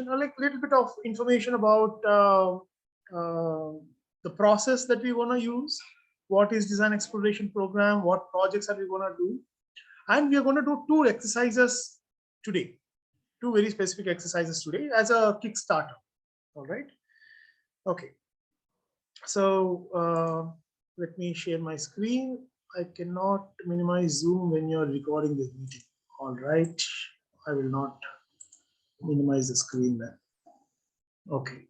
or like a little bit of information about the process that we want to use, what is design exploration program, what projects are we going to do, and we are going to do two exercises today, two very specific exercises today as a Kickstarter. All right. Okay. So let me share my screen. I cannot minimize Zoom when you're recording this meeting. All right. I will not minimize the screen then. Okay.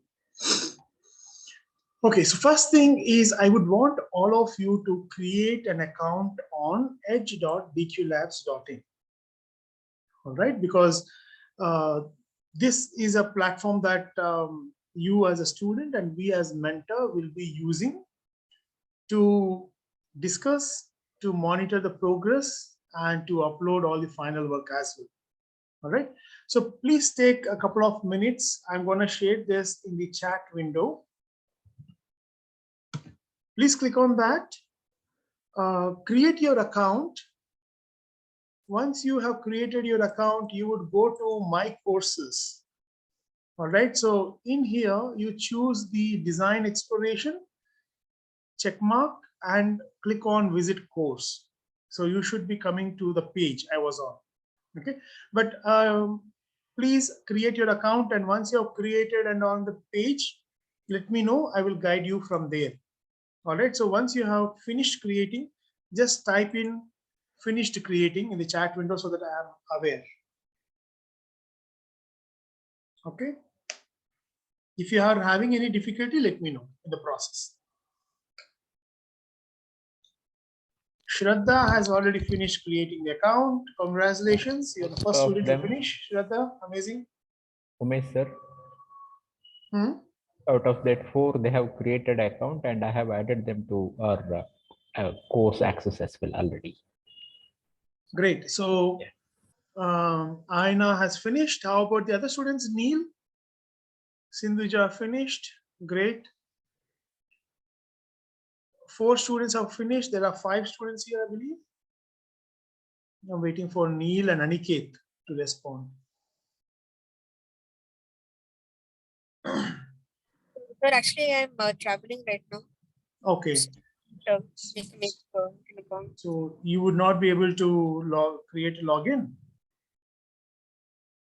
Okay, so first thing is I would want all of you to create an account on edge.dqlabs.in. All right, because this is a platform that you as a student and we as mentor will be using to discuss, to monitor the progress, and to upload all the final work as well. All right, so please take a couple of minutes. I'm going to share this in the chat window. Please click on that, create your account. Once you have created your account, you would go to My Courses. All right, so in here, you choose the Design Exploration, check mark, and click on Visit Course. So you should be coming to the page I was on. Okay, but please create your account, and once you have created and on the page, let me know. I will guide you from there. All right, so once you have finished creating, just type in finished creating in the chat window so that I am aware. Okay, if you are having any difficulty, let me know in the process. Shraddha has already finished creating the account. Congratulations, you're the first student to finish. Shraddha, amazing. Umesh sir, out of that 4, they have created an account and I have added them to our course access as well already. Great. So Aina has finished. How about the other students? Neil, Sindhuja finished. Great. 4 students have finished. There are 5 students here, I believe. I'm waiting for Neil and Aniket to respond. Sir, actually, I'm traveling right now. Okay. So you would not be able to create a login?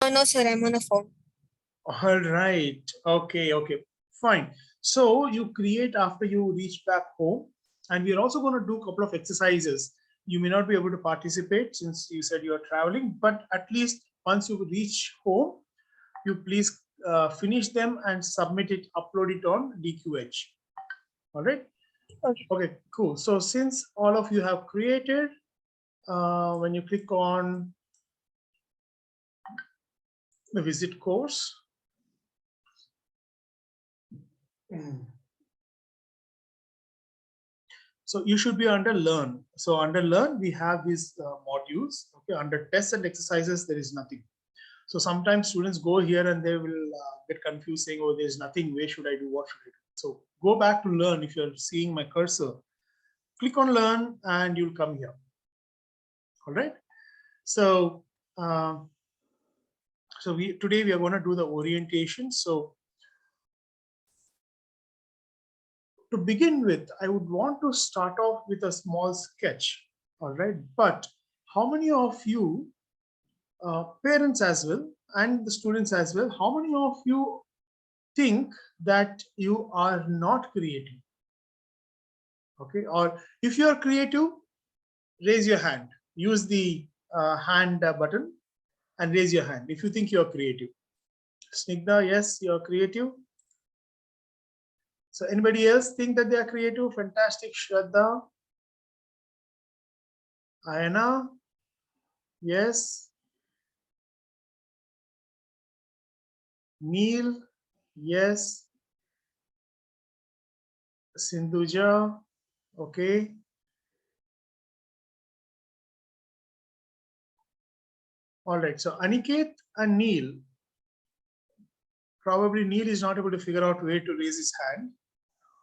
No, sir, I'm on a phone. All right. Okay. Okay. Fine. So you create after you reach back home, and we're also going to do a couple of exercises. You may not be able to participate since you said you are traveling, but at least once you reach home, you please finish them and submit it, upload it on DQH. All right. Okay. Okay, cool. So since all of you have created, when you click on the visit course, so you should be under learn. So under learn, we have these modules. Okay, under tests and exercises, there is nothing. So sometimes students go here and they will get confused saying, oh, there's nothing. Where should I do? What should I do? So go back to learn. If you're seeing my cursor, click on learn and you'll come here. All right. So today we are going to do the orientation. So to begin with, I would want to start off with a small sketch. All right. But how many of you, parents as well, and the students as well, how many of you think that you are not creative? Okay. Or if you are creative, raise your hand. Use the hand button and raise your hand if you think you are creative. Snigdha, yes, you are creative. So anybody else think that they are creative? Fantastic. Shraddha, Ayana, yes. Neil, yes. Sindhuja, okay. All right, so Aniket and Neil, probably Neil is not able to figure out where to raise his hand.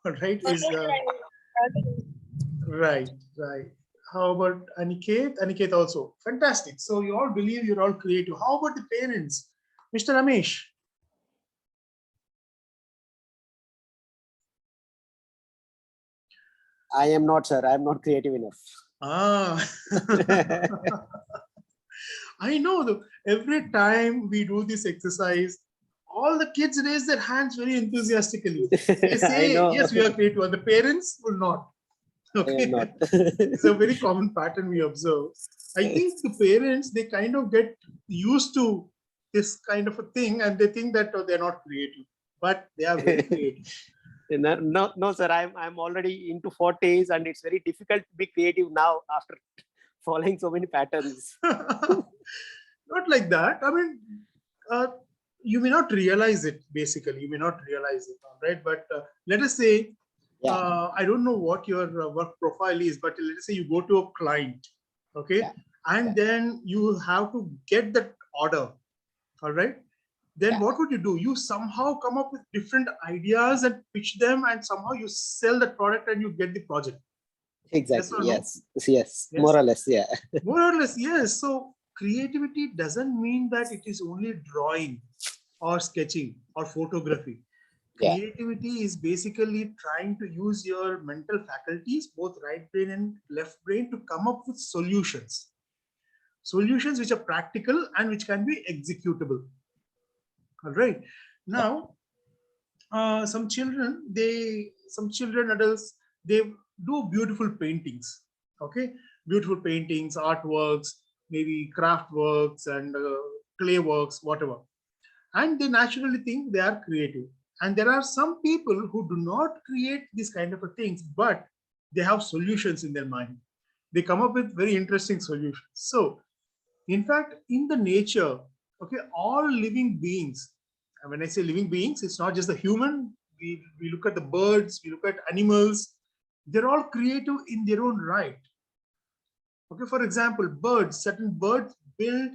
All right, right. How about Aniket? Aniket also. Fantastic. So you all believe you're all creative. How about the parents? Mr. Ramesh, I am not, sir. I am not creative enough. Ah. I know though, every time we do this exercise, all the kids raise their hands very enthusiastically. They I say, know. yes, we are creative, and the parents will not. I Okay. am not. It's a very common pattern we observe. I think the parents, they kind of get used to this kind of a thing and they think that they're not creative, but they are very creative. No, sir. I'm already into 40s, and it's very difficult to be creative now after following so many patterns. Not like that. I mean, uh, you may not realize it, basically. You may not realize it, all right? But let us say, Yeah. I don't know what your work profile is, but let us say you go to a client, okay? Yeah. And then you have to get that order, all right? Then Yeah. what would you do? You somehow come up with different ideas and pitch them, and somehow you sell the product and you get the project. Exactly. or no? Yes. Yes. Yes. More or less. Yeah. More or less, yes. So creativity doesn't mean that it is only drawing or sketching or photography. Yeah. Creativity is basically trying to use your mental faculties, both right brain and left brain, to come up with solutions. Solutions which are practical and which can be executable. All right. Now, some children, adults, they do beautiful paintings. Okay, beautiful paintings, artworks, maybe craft works and clay works, whatever. And they naturally think they are creative. And there are some people who do not create these kind of things, but they have solutions in their mind. They come up with very interesting solutions. So, in fact, in the nature, okay, all living beings, and when I say living beings, it's not just the human. We look at the birds, we look at animals, they're all creative in their own right. Okay, for example, birds, certain birds build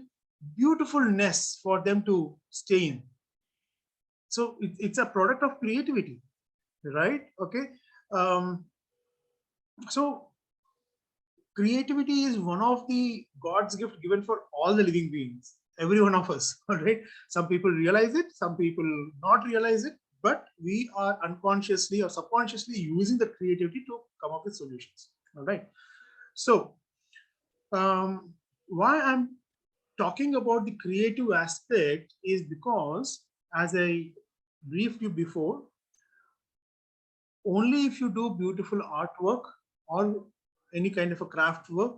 beautiful nests for them to stay in. So it's a product of creativity, right? Okay. So creativity is one of the God's gift given for all the living beings, every one of us. All right. Some people realize it, some people not realize it, but we are unconsciously or subconsciously using the creativity to come up with solutions. All right. So why I'm talking about the creative aspect is because, as I briefed you before, only if you do beautiful artwork or any kind of a craft work,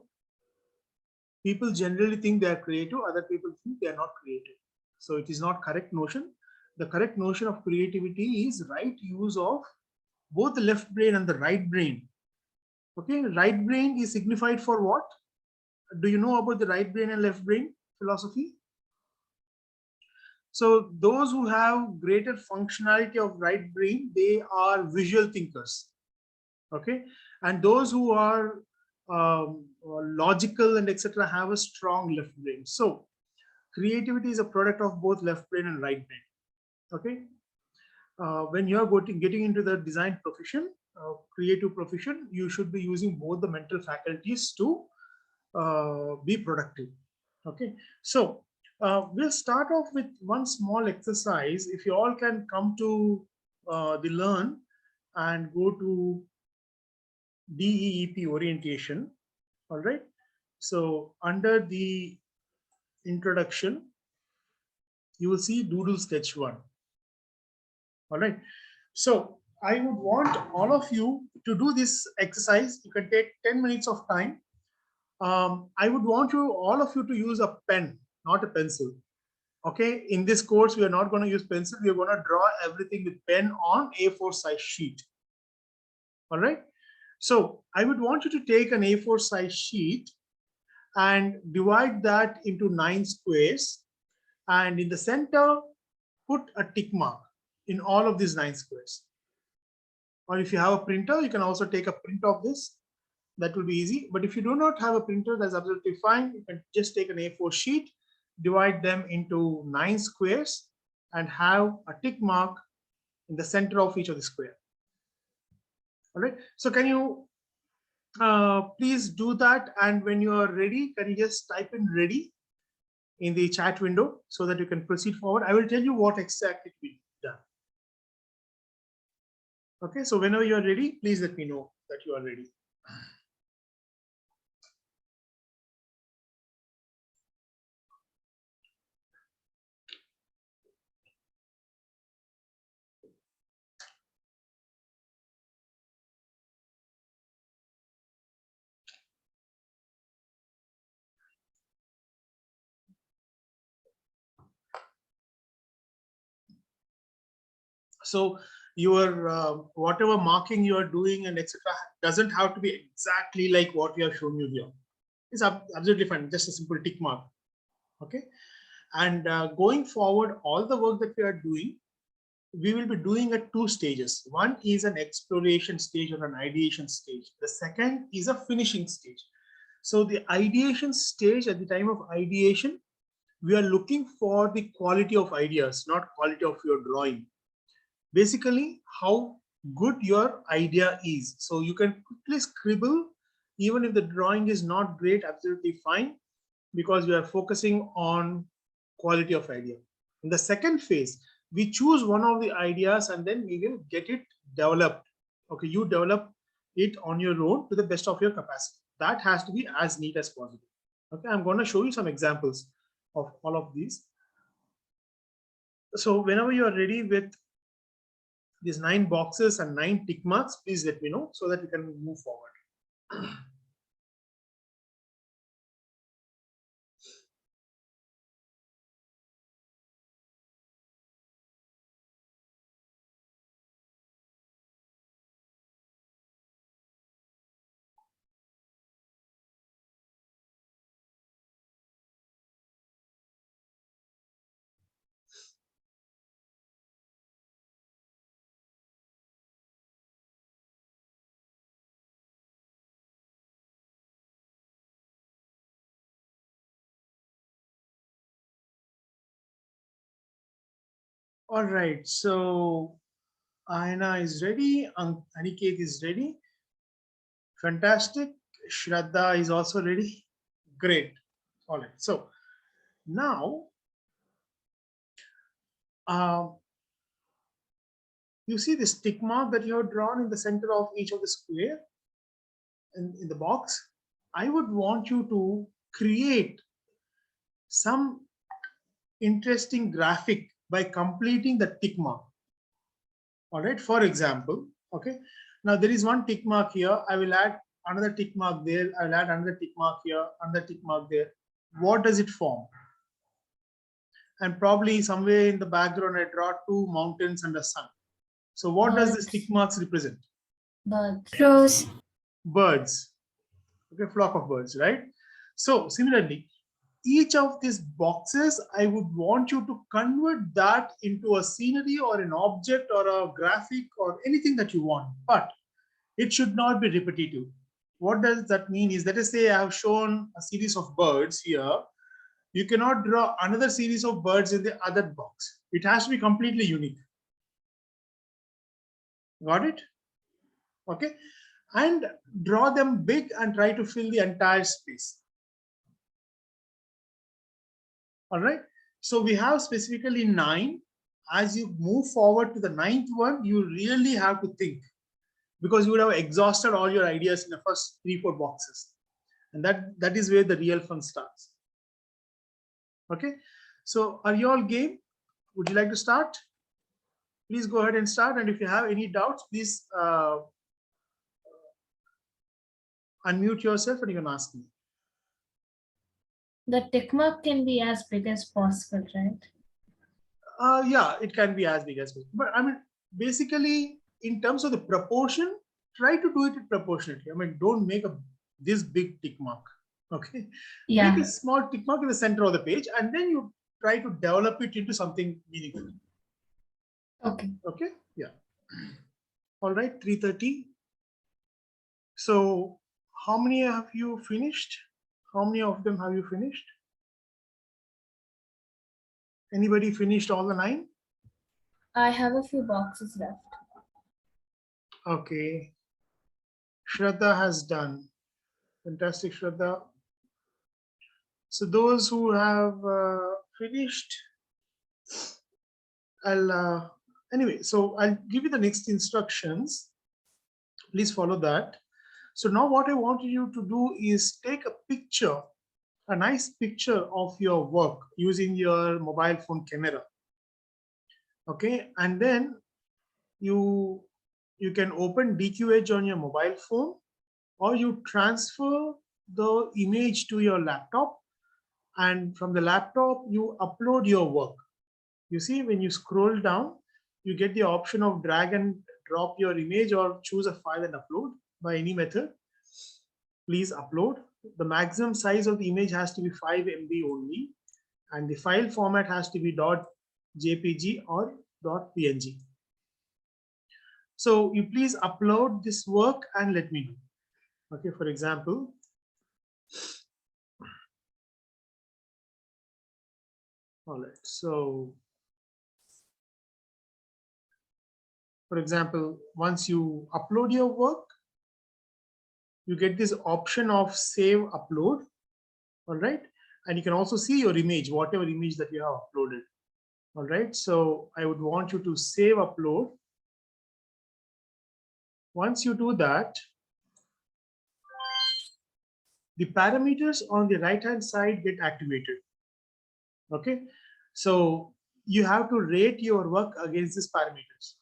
people generally think they are creative, other people think they are not creative. So it is not correct notion. The correct notion of creativity is right use of both the left brain and the right brain. Okay, right brain is signified for what? Do you know about the right brain and left brain philosophy? So those who have greater functionality of right brain, they are visual thinkers. Okay, and those who are logical and etc. have a strong left brain. So creativity is a product of both left brain and right brain. Okay, when you are getting into the design profession, creative profession, you should be using both the mental faculties to be productive. Okay, so we'll start off with one small exercise. If you all can come to the learn and go to DEEP orientation. All right. So under the introduction, you will see Doodle Sketch 1. All right. So I would want all of you to do this exercise. You can take 10 minutes of time. I would want all of you to use a pen, not a pencil. Okay. In this course, we are not going to use pencil. We are going to draw everything with pen on A4 size sheet. All right. So I would want you to take an A4 size sheet and divide that into 9 squares. And in the center, put a tick mark in all of these 9 squares. Or if you have a printer, you can also take a print of this. That will be easy. But if you do not have a printer, that's absolutely fine. You can just take an A4 sheet, divide them into 9 squares, and have a tick mark in the center of each of the square. All right. So can you please do that? And when you are ready, can you just type in ready in the chat window so that you can proceed forward? I will tell you what exactly will be done. Okay, so whenever you are ready, please let me know. that you are ready. So your whatever marking you are doing and etc. doesn't have to be exactly like what we have shown you here. It's absolutely fine, just a simple tick mark. Okay, and going forward, all the work that we are doing, we will be doing at two stages. One is an exploration stage or an ideation stage. The second is a finishing stage. So the ideation stage, at the time of ideation, we are looking for the quality of ideas, not quality of your drawing. Basically, how good your idea is. So you can quickly scribble, even if the drawing is not great, absolutely fine, because we are focusing on quality of idea. In the second phase, we choose one of the ideas and then we will get it developed. Okay, you develop it on your own to the best of your capacity. That has to be as neat as possible. Okay, I'm going to show you some examples of all of these. So whenever you are ready with these 9 boxes and 9 tick marks, please let me know so that we can move forward. All right, so Aina is ready, Aniket is ready. Fantastic. Shraddha is also ready. Great. All right, so now you see this tick mark that you have drawn in the center of each of the square in the box. I would want you to create some interesting graphic by completing the tick mark. All right, for example, okay, now there is one tick mark here. I will add another tick mark there. I will add another tick mark here, another tick mark there. What does it form? And probably somewhere in the background, I draw 2 mountains and a sun. So what does this tick marks represent? Birds. Crows. Birds. Okay, flock of birds, right? So similarly, each of these boxes, I would want you to convert that into a scenery or an object or a graphic or anything that you want, but it should not be repetitive. What does that mean is, let us say I have shown a series of birds here. You cannot draw another series of birds in the other box. It has to be completely unique. Got it? Okay. And draw them big and try to fill the entire space. All right. So we have specifically 9. As you move forward to the 9th one, you really have to think, because you would have exhausted all your ideas in the first 3-4 boxes. And that is where the real fun starts. Okay. So are you all game? Would you like to start? Please go ahead and start. And if you have any doubts, please unmute yourself and you can ask me. The tick mark can be as big as possible, right? Yeah, it can be as big as possible. But I mean, basically, in terms of the proportion, try to do it proportionately. I mean, don't make this big tick mark. Okay. Yeah. Make a small tick mark in the center of the page, and then you try to develop it into something meaningful. Okay. Okay. Yeah. All right. 3:30. So, how many have you finished? How many of them have you finished? Anybody finished all the 9? I have a few boxes left. Okay. Shraddha has done. Fantastic, Shraddha. So those who have finished, anyway, so I'll give you the next instructions. Please follow that. So now what I want you to do is take a picture, a nice picture of your work using your mobile phone camera. Okay, and then you can open DQH on your mobile phone, or you transfer the image to your laptop, and from the laptop you upload your work. You see, when you scroll down, you get the option of drag and drop your image or choose a file and upload by any method. Please upload. The maximum size of the image has to be 5 MB only, and the file format has to be .jpg or .png. So you please upload this work and let me know. Okay, for example, all right, so for example, once you upload your work, you get this option of save upload. All right, and you can also see your image, whatever image that you have uploaded. All right, so I would want you to save upload. Once you do that, the parameters on the right hand side get activated. Okay, so you have to rate your work against these parameters.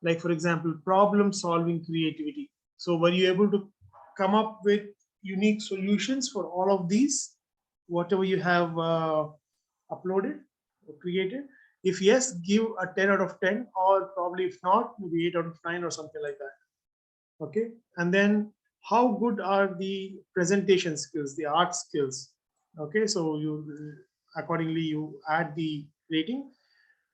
Like for example, problem solving creativity. So were you able to come up with unique solutions for all of these, whatever you have uploaded or created? If yes, give a 10 out of 10, or probably if not, maybe 8 out of 9 or something like that. Okay, and then how good are the presentation skills, the art skills? Okay, so you accordingly you add the rating.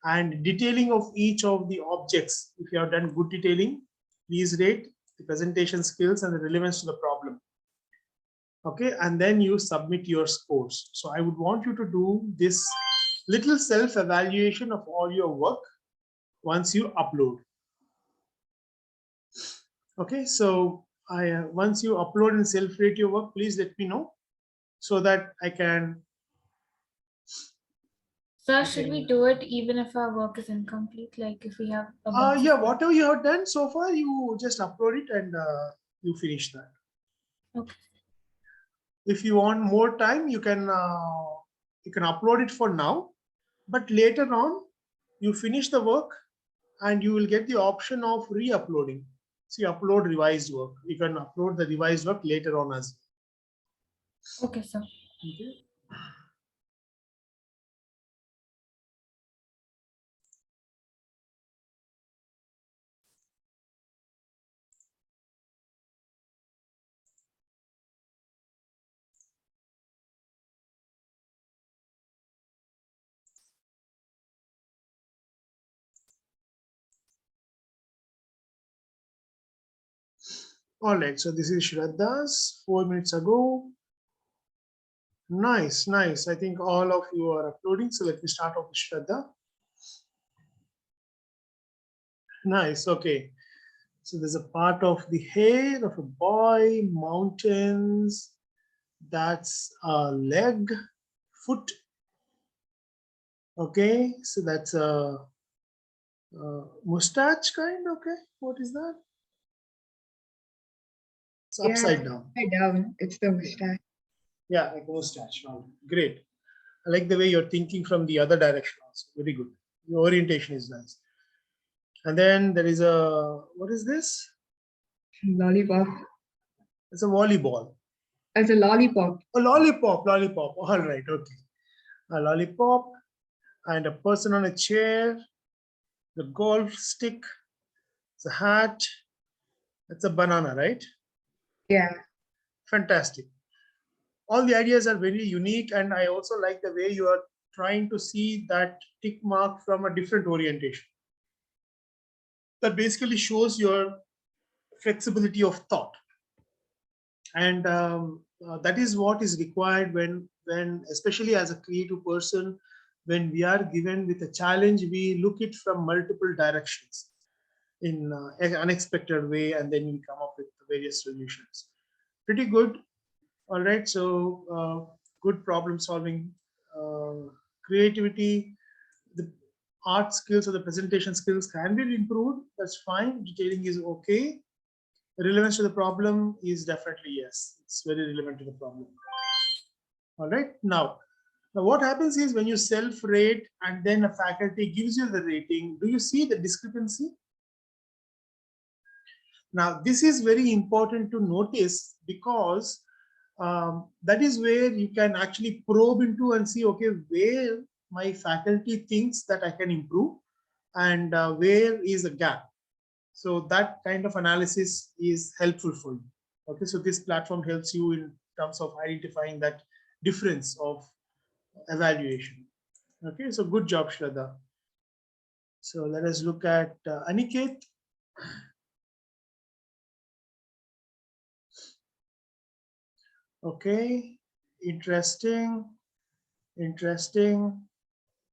And detailing of each of the objects. If you have done good detailing, please rate the presentation skills and the relevance to the problem. Okay, and then you submit your scores. So I would want you to do this little self-evaluation of all your work once you upload. Okay, so once you upload and self-rate your work, please let me know so that I can. Sir, should we do it even if our work is incomplete? Like if we have a bunch of Yeah, work? whatever you have done so far, you just upload it and you finish that. Okay. If you want more time, you can upload it for now, but later on you finish the work and you will get the option of re-uploading. So you upload revised work. You can upload the revised work later on as well. Okay, sir. Okay. All right, so this is Shraddha's 4 minutes ago. Nice, nice. I think all of you are uploading. So let me start off with Shraddha. Nice, okay. So there's a part of the hair of a boy, mountains, that's a leg, foot. Okay, so that's a mustache kind. Okay, what is that? It's upside down. Upside down. It's the mustache. Yeah, like a mustache. Wow, great. I like the way you're thinking from the other direction also. Very good. Your orientation is nice. And then there is a, what is this? Lollipop. It's a volleyball. As a lollipop. A lollipop, lollipop. All right, okay. A lollipop and a person on a chair, the golf stick, it's a hat, it's a banana, right? Yeah. Fantastic. All the ideas are very unique, and I also like the way you are trying to see that tick mark from a different orientation. That basically shows your flexibility of thought. And that is what is required when especially as a creative person, when we are given with a challenge, we look it from multiple directions in an unexpected way, and then we come up with various solutions. Pretty good. All right, so good problem solving, creativity, the art skills or the presentation skills can be improved. That's fine. Detailing is okay. Relevance to the problem is definitely yes. It's very relevant to the problem. All right. Now what happens is when you self-rate and then a faculty gives you the rating, do you see the discrepancy? Now, this is very important to notice because that is where you can actually probe into and see, okay, where my faculty thinks that I can improve and where is the gap. So that kind of analysis is helpful for you. Okay, so this platform helps you in terms of identifying that difference of evaluation. Okay, so good job, Shraddha. So let us look at Aniket. Okay, interesting,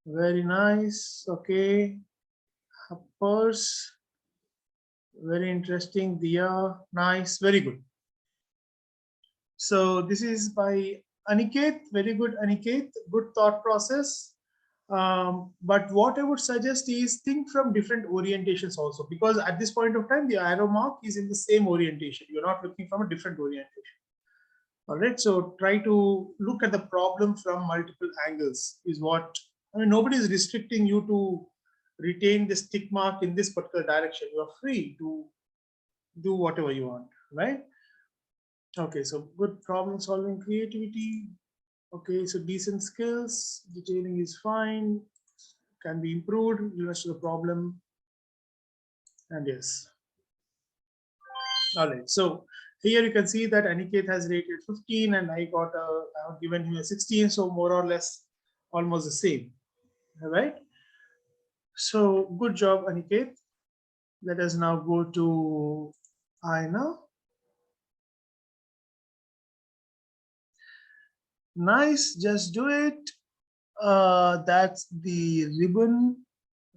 very nice. Okay, purse, very interesting. Diya, nice, very good. So this is by Aniket, very good, Aniket, good thought process. But what I would suggest is think from different orientations also, because at this point of time, the arrow mark is in the same orientation. You're not looking from a different orientation. All right, so try to look at the problem from multiple angles is what, I mean, nobody is restricting you to retain this tick mark in this particular direction. You are free to do whatever you want, right? Okay, so good problem solving creativity. Okay, so decent skills, detailing is fine, can be improved, relevance to the problem, and yes. All right, so here you can see that Aniket has rated 15 and I have given him a 16, so more or less almost the same. All right. So good job, Aniket. Let us now go to Aina. Nice, just do it. That's the ribbon.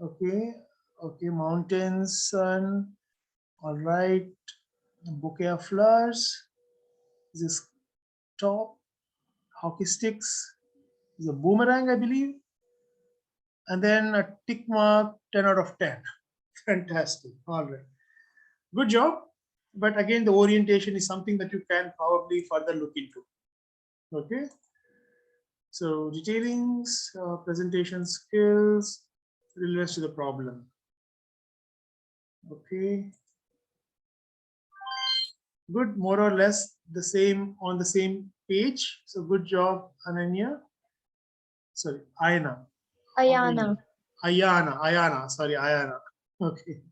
Okay, okay, mountains, sun. All right, a bouquet of flowers. This top, hockey sticks, is a boomerang, I believe. And then a tick mark, 10 out of 10. Fantastic. All right. Good job. But again, the orientation is something that you can probably further look into. Okay. So detailings, presentation skills, relevance to the problem. Okay. Good, more or less the same on the same page. So good job, Ananya. Sorry, Ayana. Ayana. Ayana. Sorry, Ayana. Okay.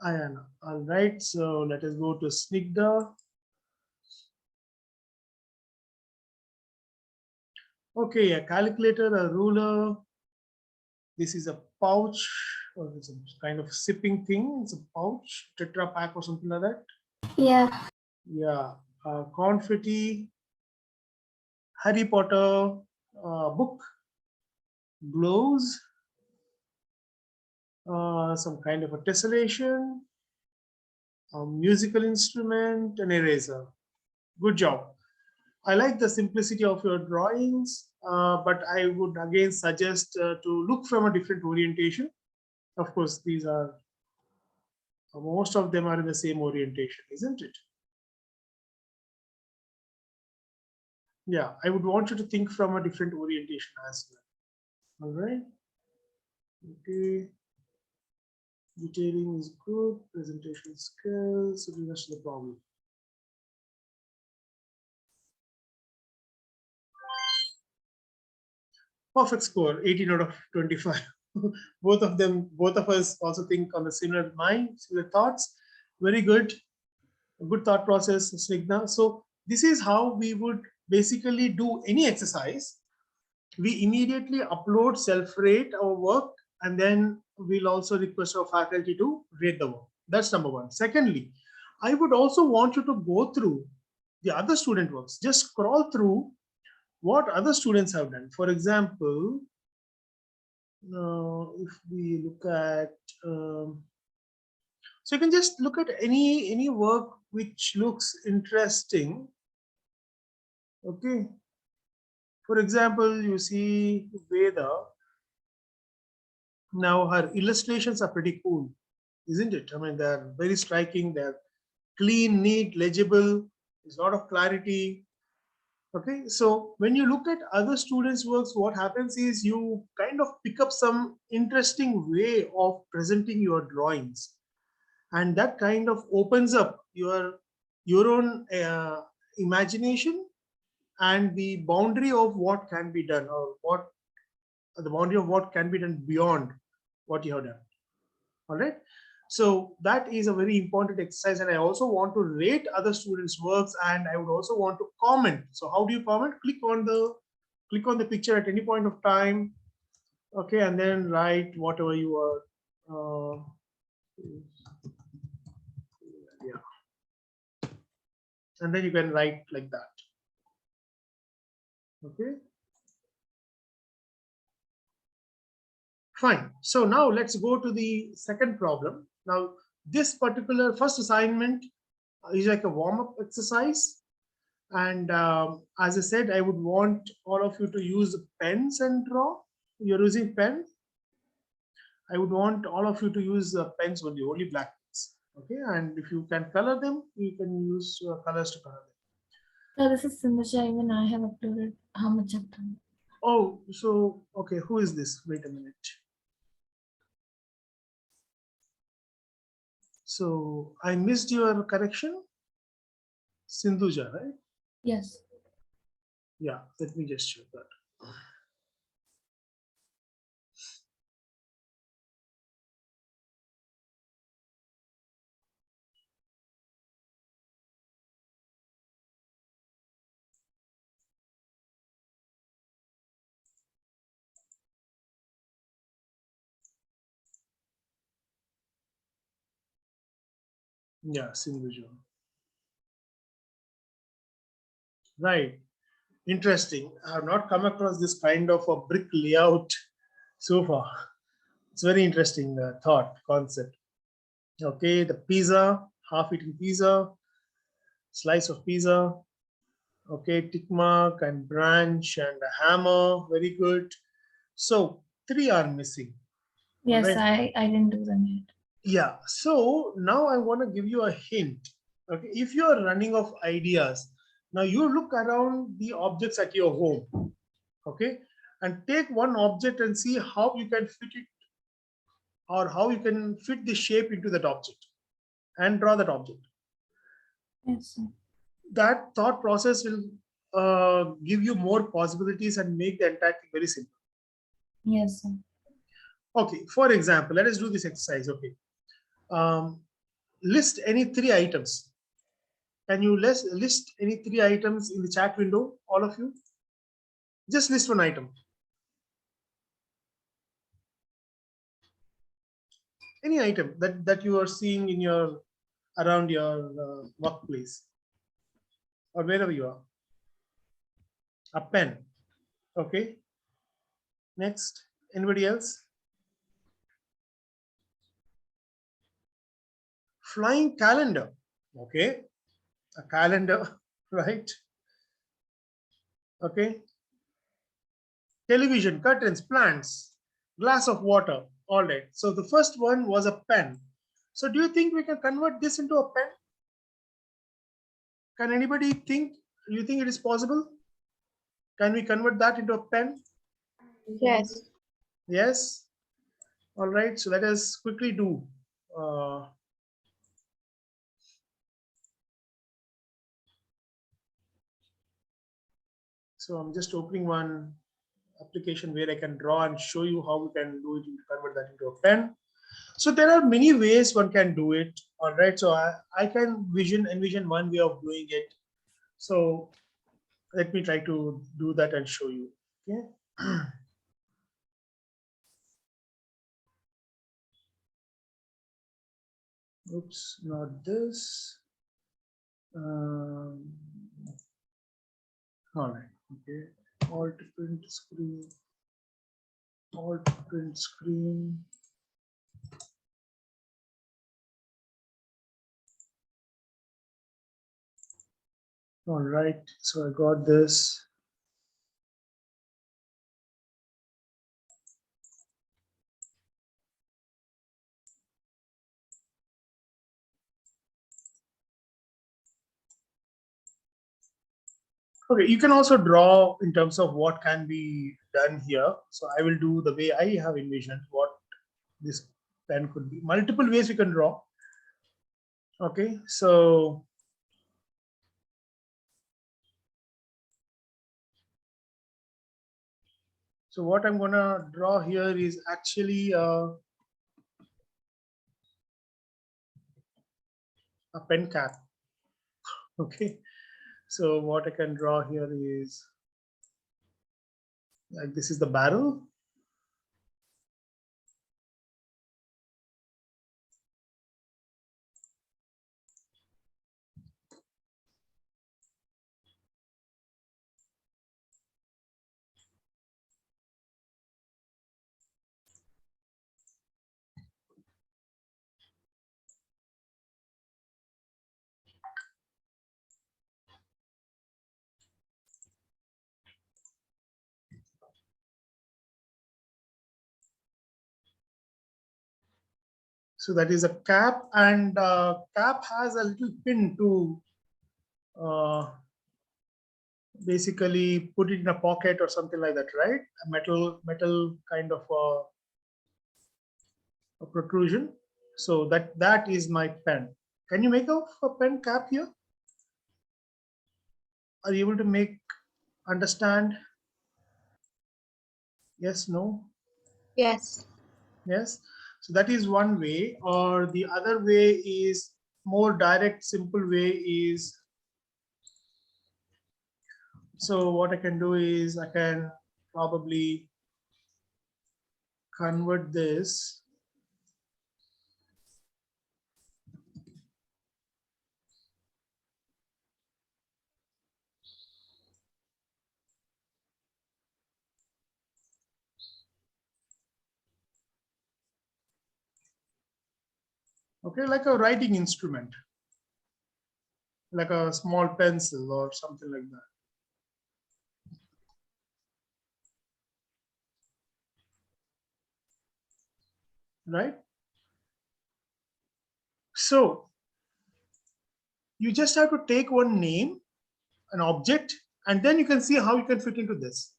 Ayana. All right. So let us go to Snigdha. Okay, a calculator, a ruler. This is a pouch, or it's a kind of sipping thing. It's a pouch, Tetra Pak or something like that. Yeah. Yeah, confetti, Harry Potter book, gloves, some kind of a tessellation, a musical instrument, an eraser. Good job. I like the simplicity of your drawings, but I would again suggest to look from a different orientation. Of course, these are, most of them are in the same orientation, isn't it? Yeah, I would want you to think from a different orientation as well. All right. Okay. Detailing is good. Presentation skills. Relevance to the problem. Perfect score, 18 out of 25. Both of us also think on the similar mind, similar thoughts. Very good. A good thought process, Snigdha. So this is how we would basically do any exercise. We immediately upload, self-rate our work, and then we'll also request our faculty to rate the work. That's number one. Secondly, I would also want you to go through the other student works. Just scroll through what other students have done. For example, if we look at, so you can just look at any work which looks interesting. Okay. For example, you see Veda. Now her illustrations are pretty cool. isn't it? I mean, they're very striking. They're clean, neat, legible. There's a lot of clarity. Okay, so when you look at other students' works, what happens is you kind of pick up some interesting way of presenting your drawings, and that kind of opens up your own imagination and the boundary of what can be done, or what the boundary of what can be done beyond what you have done. All right. So that is a very important exercise, and I also want to rate other students' works, and I would also want to comment. So how do you comment? Click on the picture at any point of time, okay, and then write whatever you are. Yeah, and then you can write like that. Okay. Fine. So now let's go to the second problem. Now, this particular first assignment is like a warm-up exercise. And as I said, I would want all of you to use pens and draw. You're using pen. I would want all of you to use pens only black pens. Okay. And if you can color them, you can use colors to color them. So this is Sindhusha. Even I have uploaded how much I've done. Oh, so, okay. Who is this? Wait a minute. So I missed your correction. Sindhuja, right? Yes. Yeah, let me just check that. Yeah, Sindhuja. Right. Interesting. I have not come across this kind of a brick layout so far. It's very interesting thought, concept. Okay, the pizza, half-eaten pizza, slice of pizza. Okay, tick mark and branch and a hammer. Very good. So 3 are missing. Yes, Right. I didn't do them yet. Yeah. So now I want to give you a hint. Okay, if you are running of ideas, now you look around the objects at your home. Okay, and take one object and see how you can fit it, or how you can fit the shape into that object, and draw that object. Yes, sir. That thought process will give you more possibilities and make the entire thing very simple. Yes, sir. Okay, for example, let us do this exercise. Okay, list any 3 items. Can you list any 3 items in the chat window, all of you? Just list one item. Any item that you are seeing in your around your workplace or wherever you are. A pen. Okay. Next, anybody else? Flying calendar. Okay. A calendar, right? Okay. Television, curtains, plants, glass of water. All right. So the first one was a pen. So do you think we can convert this into a pen? Can anybody think? You think it is possible? Can we convert that into a pen? Yes. Yes. All right. So let us quickly do. So I'm just opening one application where I can draw and show you how we can do it, convert that into a pen. So there are many ways one can do it. All right. So I can envision one way of doing it. So let me try to do that and show you. Okay. Oops, not this. All right. Okay. Alt print screen. Alt print screen. All right. So I got this. Okay, you can also draw in terms of what can be done here. So I will do the way I have envisioned what this pen could be. Multiple ways you can draw. Okay, so what I'm gonna draw here is actually a pen cap. Okay, so what I can draw here is like this is the barrel. So that is a cap, and cap has a little pin to basically put it in a pocket or something like that, right? A metal kind of a protrusion. So that is my pen. Can you make a pen cap here? Are you able to understand? Yes, no? Yes. Yes. So that is one way, or the other way is more direct, simple way is, so what I can do is I can probably convert this. Okay, like a writing instrument, like a small pencil or something like that. Right? So you just have to take one name, an object, and then you can see how you can fit into this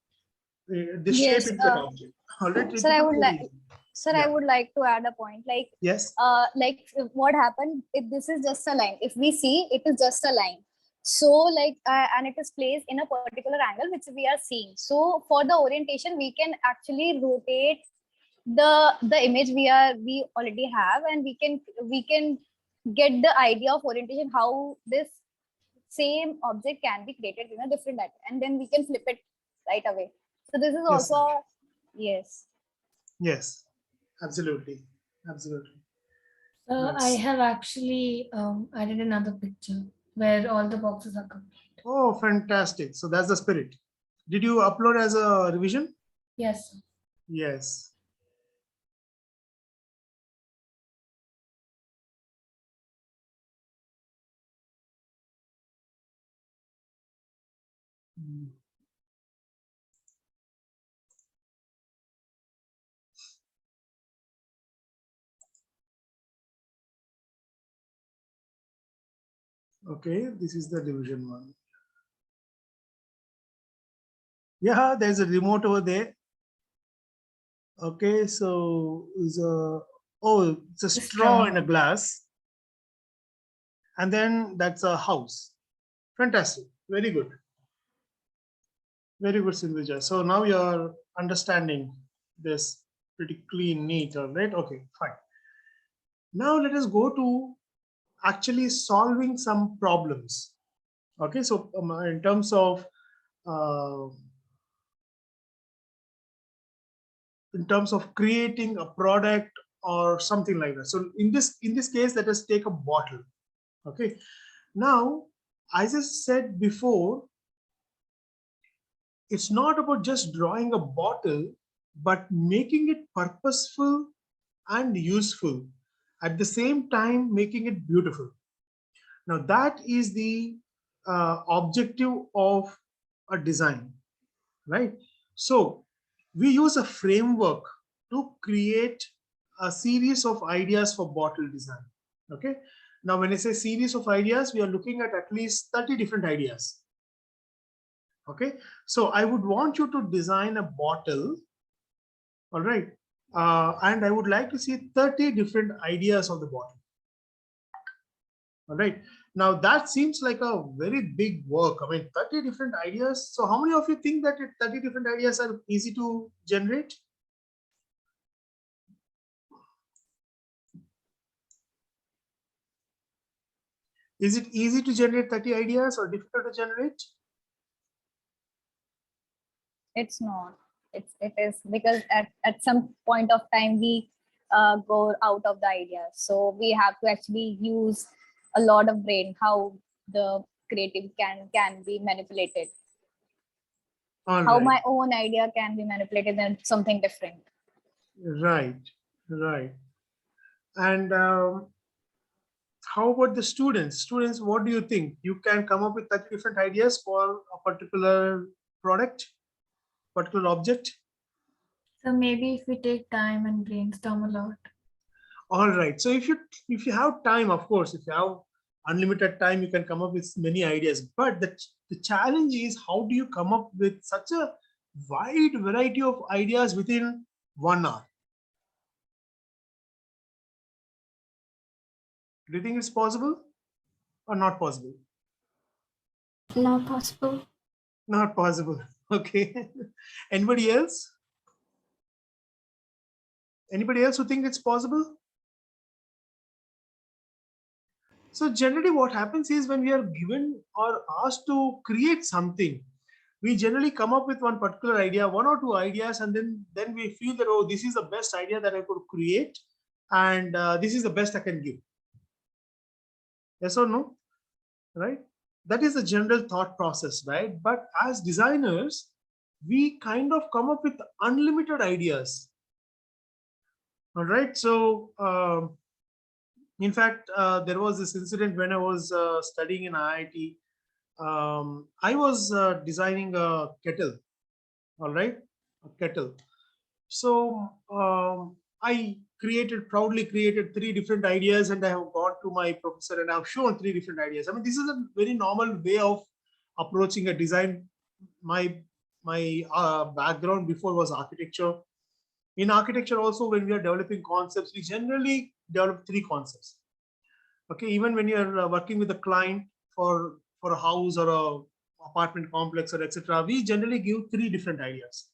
shape Yes, into that object. All right. sir, I would like, sir, I Yeah. would like to add a point. Yes. Like what happened if this is just a line? If we see it is just a line, so and it is placed in a particular angle which we are seeing. So for the orientation, we can actually rotate the image we already have, and we can get the idea of orientation, how this same object can be created in a different angle, and then we can flip it right away. So this is Yes. also, yes. Yes. Absolutely. Absolutely. I Yes. have actually added another picture where all the boxes are complete. Oh, fantastic. So that's the spirit. Did you upload as a revision? Yes, sir. Yes. Mm. Okay, this is the division one. Yeah, there's a remote over there. Okay, so it's a straw in a glass. And then that's a house. Fantastic. Very good. Very good, Sindhuja. So now you're understanding this pretty clean, neat, all right? Okay, fine. Now let us go to actually solving some problems. Okay, so in terms of creating a product or something like that. So in this case, let us take a bottle. Okay, now as I said before, it's not about just drawing a bottle, but making it purposeful and useful at the same time, making it beautiful. Now that is the objective of a design, right? So we use a framework to create a series of ideas for bottle design. Okay. Now, when I say series of ideas, we are looking at least 30 different ideas. Okay, so I would want you to design a bottle. All right. And I would like to see 30 different ideas of the bottle. All right. Now that seems like a very big work. I mean, 30 different ideas. So how many of you think that 30 different ideas are easy to generate? Is it easy to generate 30 ideas or difficult to generate? It's not. It is because at some point of time we go out of the idea. So we have to actually use a lot of brain how the creative can be manipulated. All How right. my own idea can be manipulated and something different. Right, right. And how about the students? Students, what do you think? You can come up with 30 different ideas for a particular product, particular object? So maybe if we take time and brainstorm a lot. All right. So if you have time, of course, if you have unlimited time, you can come up with many ideas. But the challenge is, how do you come up with such a wide variety of ideas within 1 hour? Do you think it's possible or not possible? Not possible. Not possible. Okay. Anybody else? Anybody else who think it's possible? So generally what happens is, when we are given or asked to create something, we generally come up with one particular idea, 1 or 2 ideas, and then we feel that, oh, this is the best idea that I could create, and this is the best I can give. Yes or no? Right? That is the general thought process, right? But as designers, we kind of come up with unlimited ideas. All right. So in fact, there was this incident when I was studying in IIT. I was designing a kettle. All right, a kettle. So I proudly created 3 different ideas, and I have gone to my professor and I've shown 3 different ideas. I mean, this is a very normal way of approaching a design. My background before was architecture. In architecture also, when we are developing concepts, we generally develop 3 concepts. Okay, even when you're working with a client for a house or a apartment complex or etc., we generally give 3 different ideas.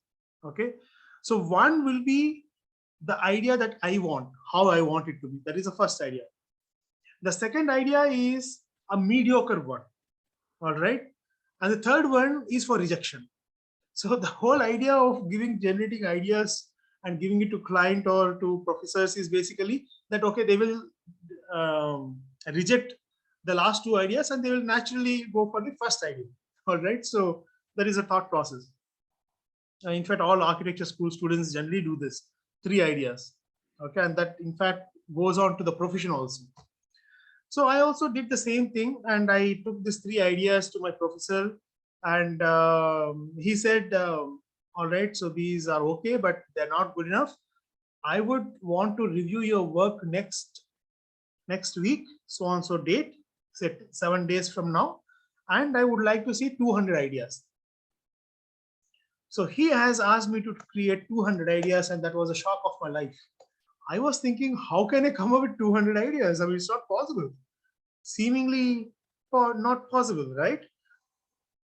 Okay, so one will be the idea that I want, how I want it to be. That is the first idea. The second idea is a mediocre one. All right, and the third one is for rejection. So the whole idea of generating ideas and giving it to client or to professors is basically that, okay, they will reject the last 2 ideas and they will naturally go for the first idea. All right, so that is a thought process. In fact, all architecture school students generally do this, 3 ideas. Okay, and that in fact goes on to the profession also. So I also did the same thing, and I took these 3 ideas to my professor, and he said, all right, so these are okay, but they're not good enough. I would want to review your work next week, so on so date, say 7 days from now, and I would like to see 200 ideas. So he has asked me to create 200 ideas, and that was a shock of my life. I was thinking, how can I come up with 200 ideas? I mean, it's not possible. Seemingly not possible, right?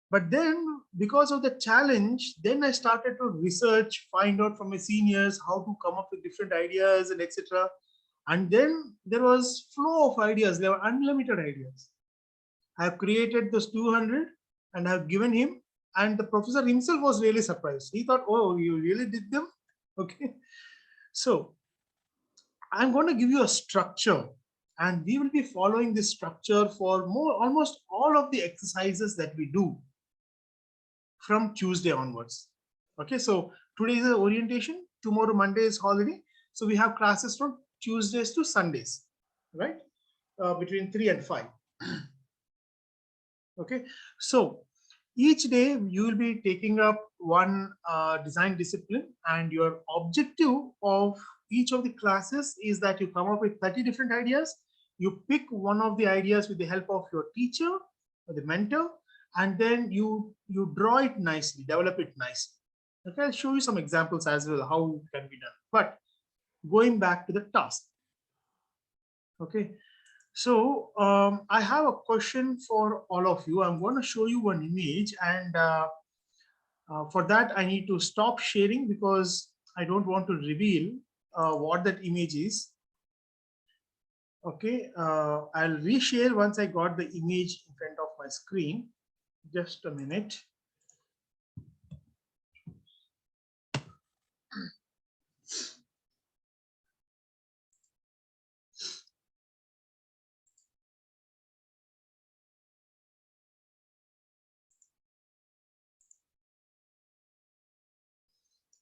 But then, because of the challenge, then I started to research, find out from my seniors how to come up with different ideas and etc. And then there was flow of ideas. There were unlimited ideas. I have created those 200 and I have given him, and the professor himself was really surprised. He thought, oh, you really did them? Okay. So I'm going to give you a structure, and we will be following this structure for almost all of the exercises that we do from Tuesday onwards. Okay, so today is the orientation, tomorrow Monday is holiday. So we have classes from Tuesdays to Sundays, right? Between 3 and 5. Okay, so each day you will be taking up one design discipline, and your objective of each of the classes is that you come up with 30 different ideas. You pick one of the ideas with the help of your teacher or the mentor, and then you draw it nicely, develop it nicely. Okay, I'll show you some examples as well how it can be done. But going back to the task. Okay, so I have a question for all of you. I'm going to show you one image, and for that I need to stop sharing because I don't want to reveal what that image is. Okay, I'll reshare once I got the image in front of my screen. Just a minute.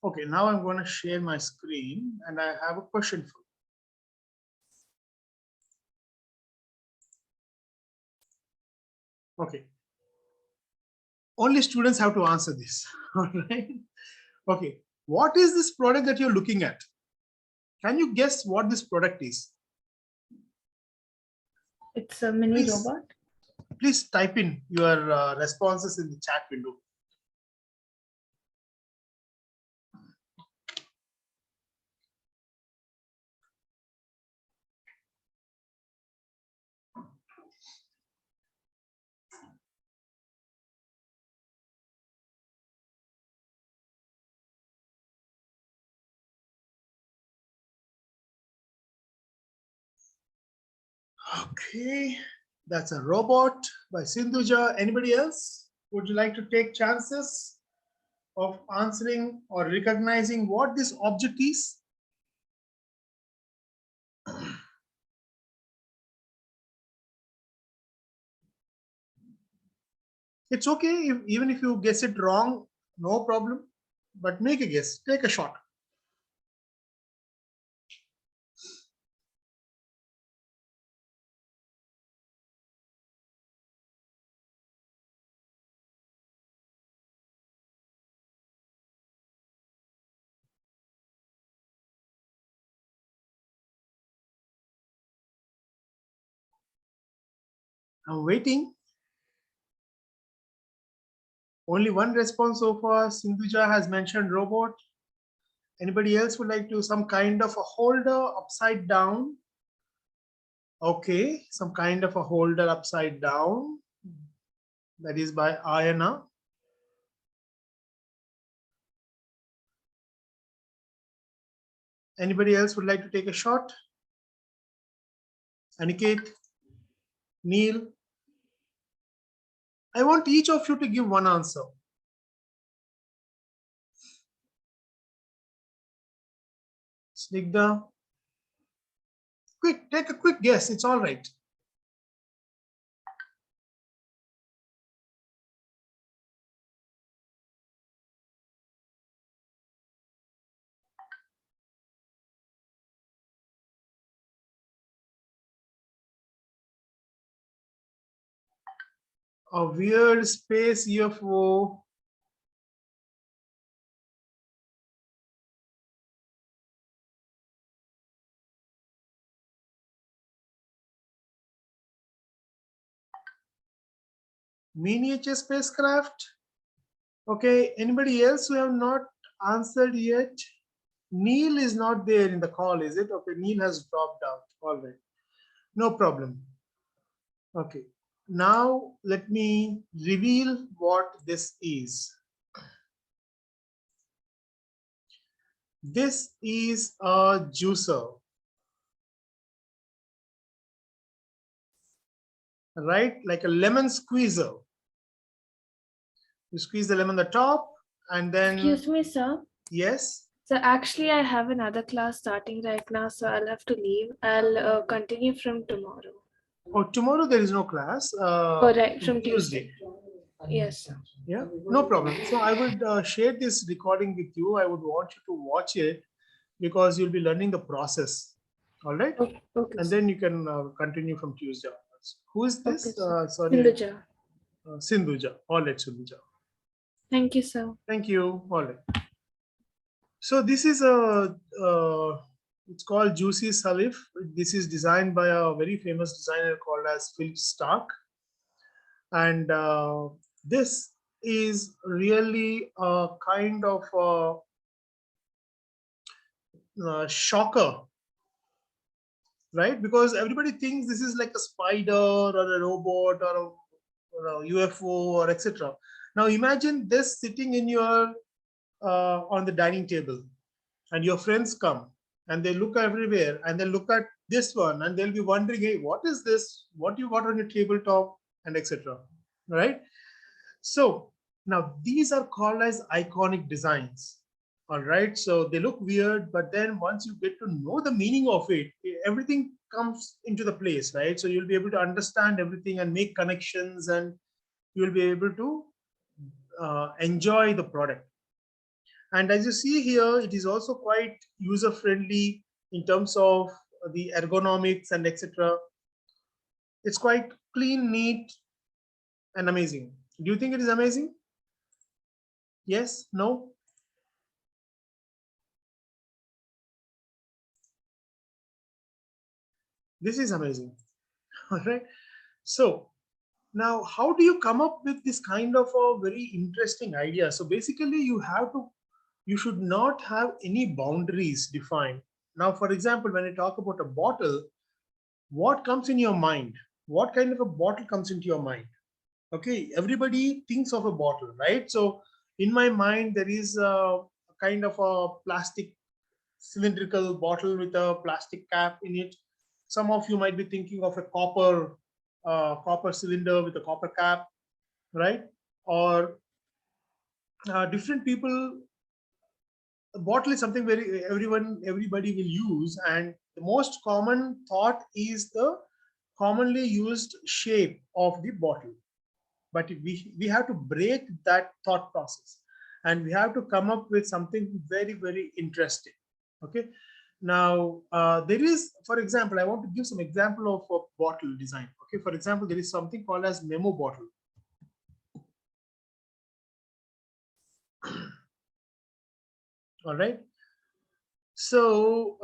Okay, now I'm going to share my screen and I have a question for you. Okay. Only students have to answer this. All right. Okay. What is this product that you're looking at? Can you guess what this product is? It's a mini Please. robot. Please type in your responses in the chat window. Okay, that's a robot by Sindhuja. Anybody else? Would you like to take chances of answering or recognizing what this object is? It's okay even if you guess it wrong, no problem. But make a guess, take a shot. I'm waiting. Only one response so far. Sindhuja has mentioned robot. Anybody else would like to some kind of a holder upside down? Okay, some kind of a holder upside down. That is by Ayana. Anybody else would like to take a shot? Aniket, Neil. I want each of you to give one answer. Snigdha. Quick, take a quick guess. It's all right. A weird space UFO. Miniature spacecraft. Okay, anybody else who have not answered yet? Neil is not there in the call, is it? Okay, Neil has dropped out. All right, no problem. Okay, now let me reveal what this is. This is a juicer, right? Like a lemon squeezer. You squeeze the lemon on the top and then. Excuse me, sir. Yes. So actually, I have another class starting right now, so I'll have to leave. I'll continue from tomorrow. Oh, tomorrow there is no class. Oh, right, from Tuesday. Yes, sir. Yeah, no problem. So I would share this recording with you. I would want you to watch it because you'll be learning the process. All right. Okay, okay, And then you can continue from Tuesday onwards. Who is this? okay, Sorry. Sindhuja. Sindhuja. All right, Sindhuja. Thank you, sir. Thank you. All right. So this is it's called Juicy Salif. This is designed by a very famous designer called as Philip Stark. And this is really a kind of shocker, right? Because everybody thinks this is like a spider or a robot or a UFO or etc. Now imagine this sitting in your on the dining table, and your friends come and they look everywhere and they look at this one and they'll be wondering, hey, what is this? What you got on your tabletop, and etc. Right? So now these are called as iconic designs. All right. So they look weird, but then once you get to know the meaning of it, everything comes into the place, right? So you'll be able to understand everything and make connections, and you'll be able to enjoy the product. And as you see here, it is also quite user friendly in terms of the ergonomics and etc. It's quite clean, neat, and amazing. Do you think it is amazing? Yes? No? This is amazing. All right. So now, how do you come up with this kind of a very interesting idea? So basically, you should not have any boundaries defined. Now, for example, when I talk about a bottle, what comes in your mind? What kind of a bottle comes into your mind? Okay, everybody thinks of a bottle, right? So in my mind, there is a kind of a plastic cylindrical bottle with a plastic cap in it. Some of you might be thinking of a copper cylinder with a copper cap, right? Or different people. A bottle is something very everybody will use, and the most common thought is the commonly used shape of the bottle. But we have to break that thought process, and we have to come up with something very, very interesting. Okay. Now, there is, for example, I want to give some example of a bottle design. Okay. For example, there is something called as memo bottle. All right. So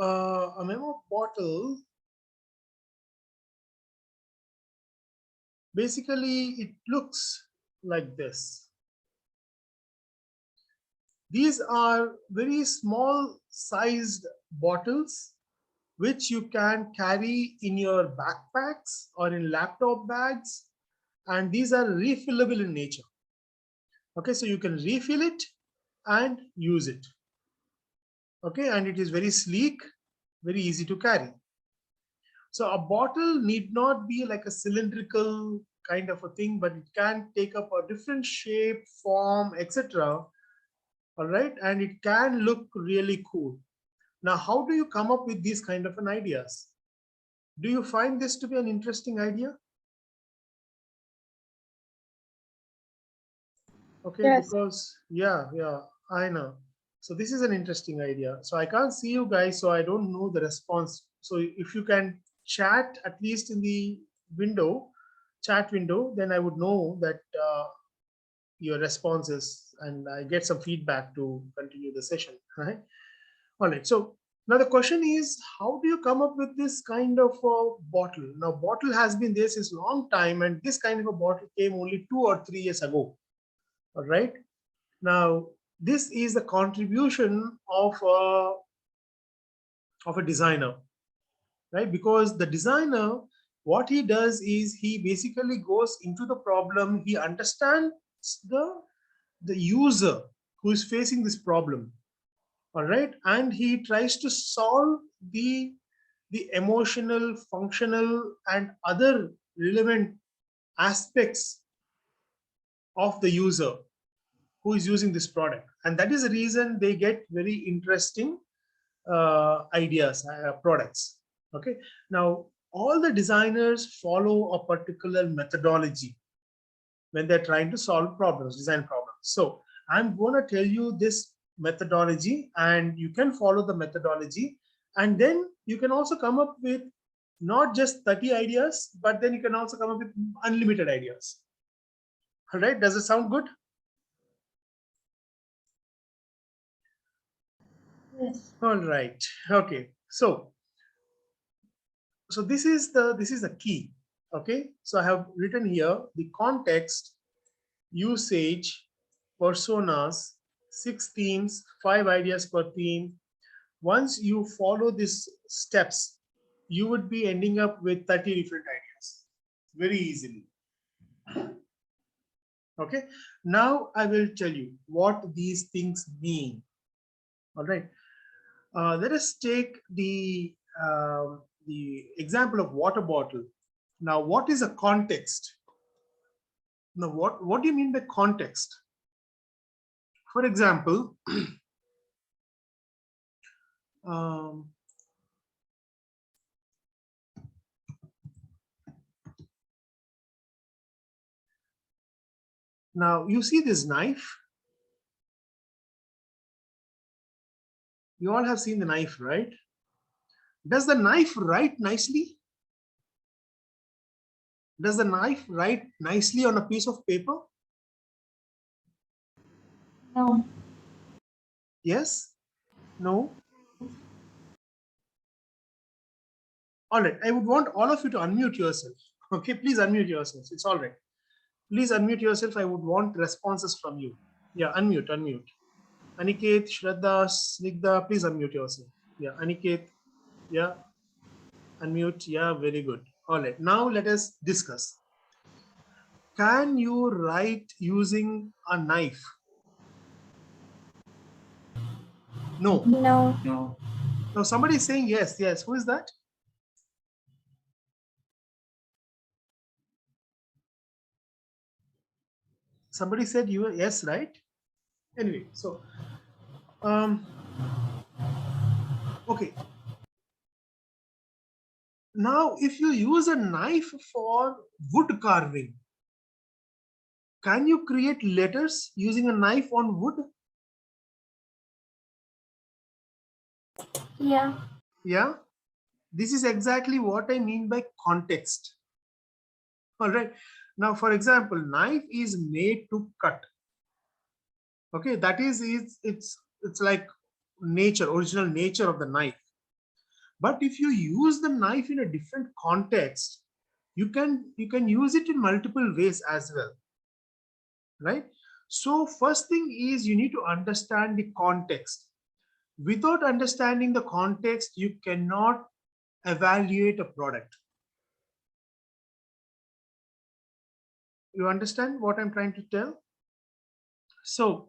a memo bottle, basically it looks like this. These are very small sized bottles which you can carry in your backpacks or in laptop bags, and these are refillable in nature. Okay, so you can refill it and use it. Okay, and it is very sleek, very easy to carry. So a bottle need not be like a cylindrical kind of a thing, but it can take up a different shape, form, etc. All right, and it can look really cool. Now, how do you come up with these kind of an ideas? Do you find this to be an interesting idea? Okay, Yes. because yeah, I know. So this is an interesting idea. So I can't see you guys, so I don't know the response. So if you can chat at least in the window, chat window, then I would know that your responses, and I get some feedback to continue the session. Right? All right. So now the question is, how do you come up with this kind of a bottle? Now, bottle has been there since long time, and this kind of a bottle came only 2 or 3 years ago. All right. Now, this is the contribution of a designer, right? Because the designer, what he does is he basically goes into the problem. He understands the user who is facing this problem. All right, and he tries to solve the emotional, functional, and other relevant aspects of the user who is using this product, and that is the reason they get very interesting ideas, products. Okay, now all the designers follow a particular methodology when they're trying to solve problems, design problems. So I'm going to tell you this methodology, and you can follow the methodology, and then you can also come up with not just 30 ideas, but then you can also come up with unlimited ideas. All right, does it sound good? Yes. All right. Okay. So this is the key. Okay. So I have written here the context usage, personas, 6 themes, 5 ideas per theme. Once you follow these steps, you would be ending up with 30 different ideas very easily. Okay, now I will tell you what these things mean. All right, let us take the example of water bottle. Now, what is a context? Now, what do you mean by context? For example, now you see this knife. You all have seen the knife, right? Does the knife write nicely? Does the knife write nicely on a piece of paper? No. Yes? No? All right. I would want all of you to unmute yourself. Okay, please unmute yourselves. It's all right. Please unmute yourself. I would want responses from you. Yeah, unmute. Aniket, Shraddha, Snigdha, please unmute yourself. Yeah, Aniket. Yeah, unmute. Yeah, very good. All right. Now let us discuss. Can you write using a knife? No. No. Now somebody is saying yes. Yes. Who is that? Somebody said you were yes, right? Anyway, so okay. Now, if you use a knife for wood carving, can you create letters using a knife on wood? Yeah. Yeah, this is exactly what I mean by context. All right. Now, for example, knife is made to cut. Okay, that is it's like nature, original nature of the knife. But if you use the knife in a different context, you can use it in multiple ways as well, right? So first thing is you need to understand the context. Without understanding the context, you cannot evaluate a product. You understand what I'm trying to tell? So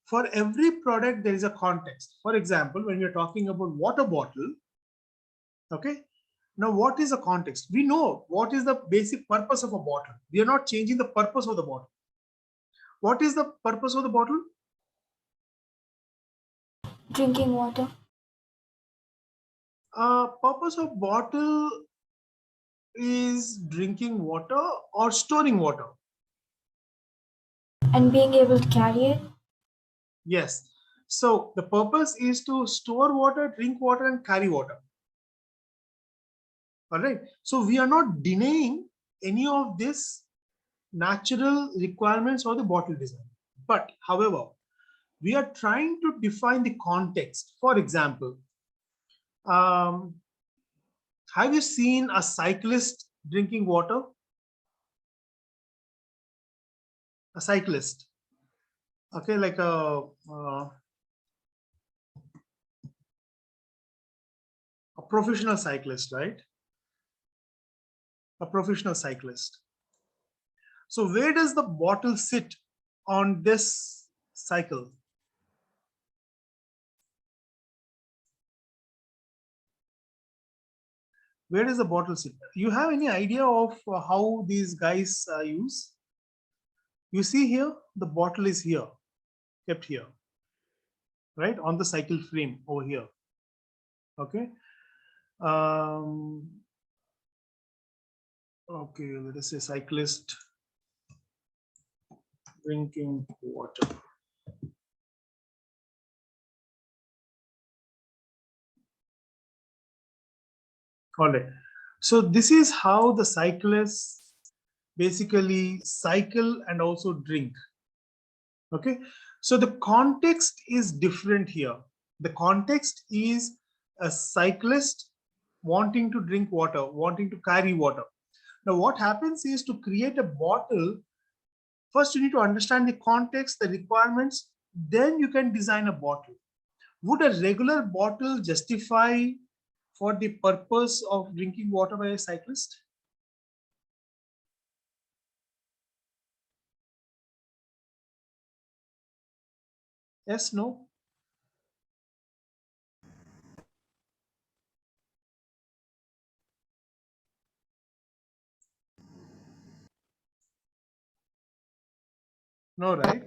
for every product, there is a context. For example, when we're talking about water bottle, okay, now what is the context? We know what is the basic purpose of a bottle. We are not changing the purpose of the bottle. What is the purpose of the bottle? Drinking water. Purpose of bottle is drinking water or storing water. And being able to carry it. Yes. So the purpose is to store water, drink water, and carry water. All right. So we are not denying any of this natural requirements of the bottle design. But however, we are trying to define the context. For example, have you seen a cyclist drinking water? A cyclist. Okay, like a professional cyclist, right? A professional cyclist. So where does the bottle sit on this cycle? Where does the bottle sit? You have any idea of how these guys use? You see here, the bottle is here, kept here, right? On the cycle frame over here. Okay. Okay, let us say cyclist drinking water. All right. So this is how the cyclists basically cycle and also drink. Okay. So the context is different here. The context is a cyclist wanting to drink water, wanting to carry water. Now what happens is to create a bottle First, you need to understand the context, the requirements, then you can design a bottle. Would a regular bottle justify for the purpose of drinking water by a cyclist? Yes, no? No, right?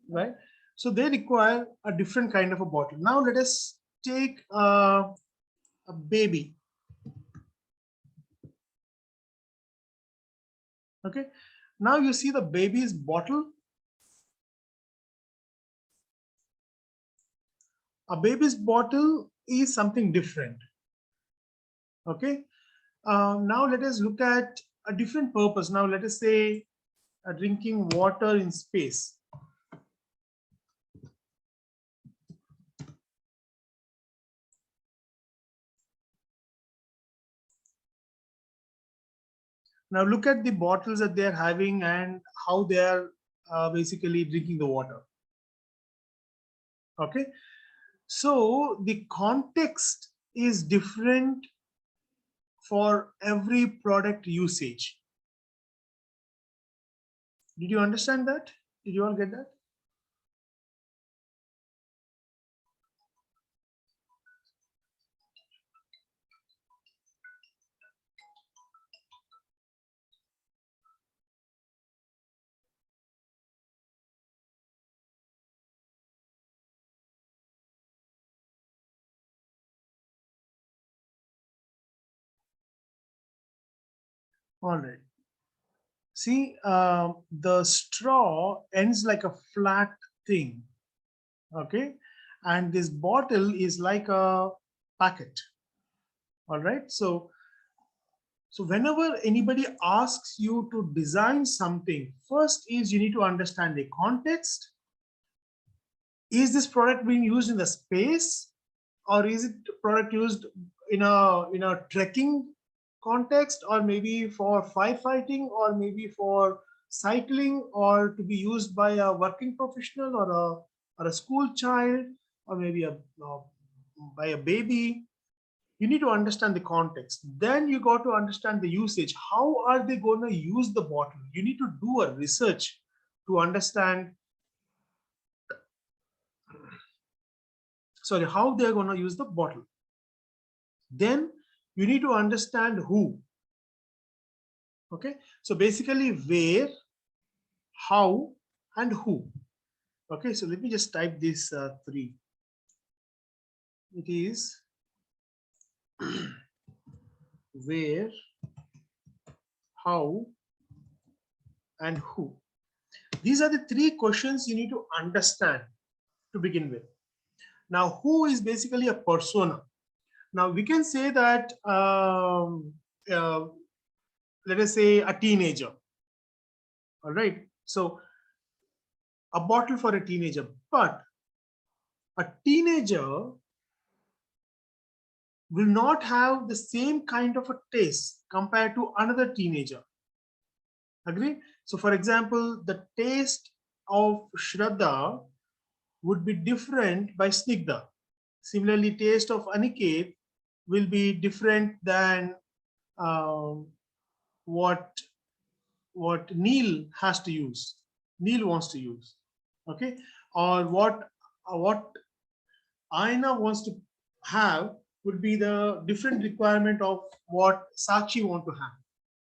Right? So they require a different kind of a bottle. Now let us take a baby. Okay. Now you see the baby's bottle. A baby's bottle is something different. Okay. Now let us look at a different purpose. Now let us say drinking water in space. Now look at the bottles that they are having and how they are basically drinking the water. Okay. So the context is different for every product usage. Did you understand that? Did you all get that? All right. See, the straw ends like a flat thing. Okay. And this bottle is like a packet. All right. So whenever anybody asks you to design something, first is you need to understand the context. Is this product being used in the space, or is it product used in a trekking context, or maybe for firefighting, or maybe for cycling, or to be used by a working professional or a school child, or maybe by a baby? You need to understand the context. Then you got to understand the usage. How are they going to use the bottle? You need to do a research to understand, sorry, how they're going to use the bottle. Then you need to understand who. Okay, so basically where, how, and who. Okay, so let me just type these three. It is where, how, and who. These are the three questions you need to understand to begin with. Now, who is basically a persona. Now, we can say that, let us say a teenager. All right. So, a bottle for a teenager, but a teenager will not have the same kind of a taste compared to another teenager. Agree? So, for example, the taste of Shraddha would be different by Snigdha. Similarly, taste of Aniket will be different than what Neil has to use. Neil wants to use, okay, or what Aina wants to have would be the different requirement of what Sakshi want to have.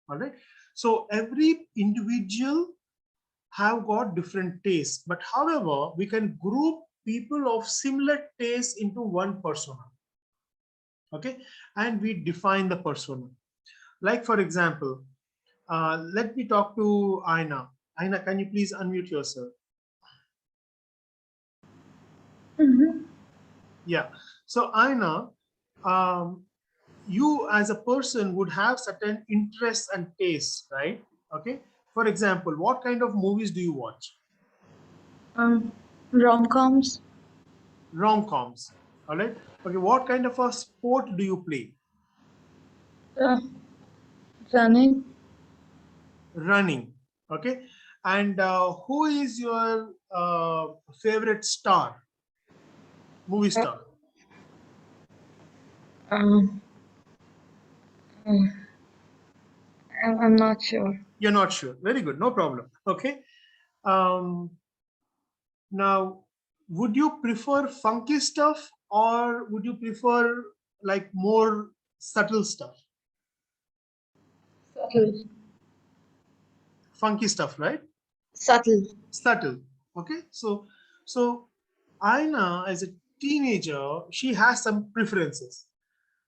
All right. So every individual have got different tastes, but however, we can group people of similar tastes into one persona. Okay, and we define the persona. Like for example, let me talk to Aina. Aina, can you please unmute yourself? Yeah. So Aina, you as a person would have certain interests and tastes, right? Okay. For example, what kind of movies do you watch? Rom-coms. Rom-coms. All right. Okay. What kind of a sport do you play? Running. Running. Okay. And who is your favorite star, movie star? Um, I'm not sure. You're not sure. Very good. No problem. Okay. Um, now, would you prefer funky stuff or would you prefer like more subtle stuff? Subtle. Funky stuff, right? Subtle. Subtle. Okay. So Aina, as a teenager, she has some preferences.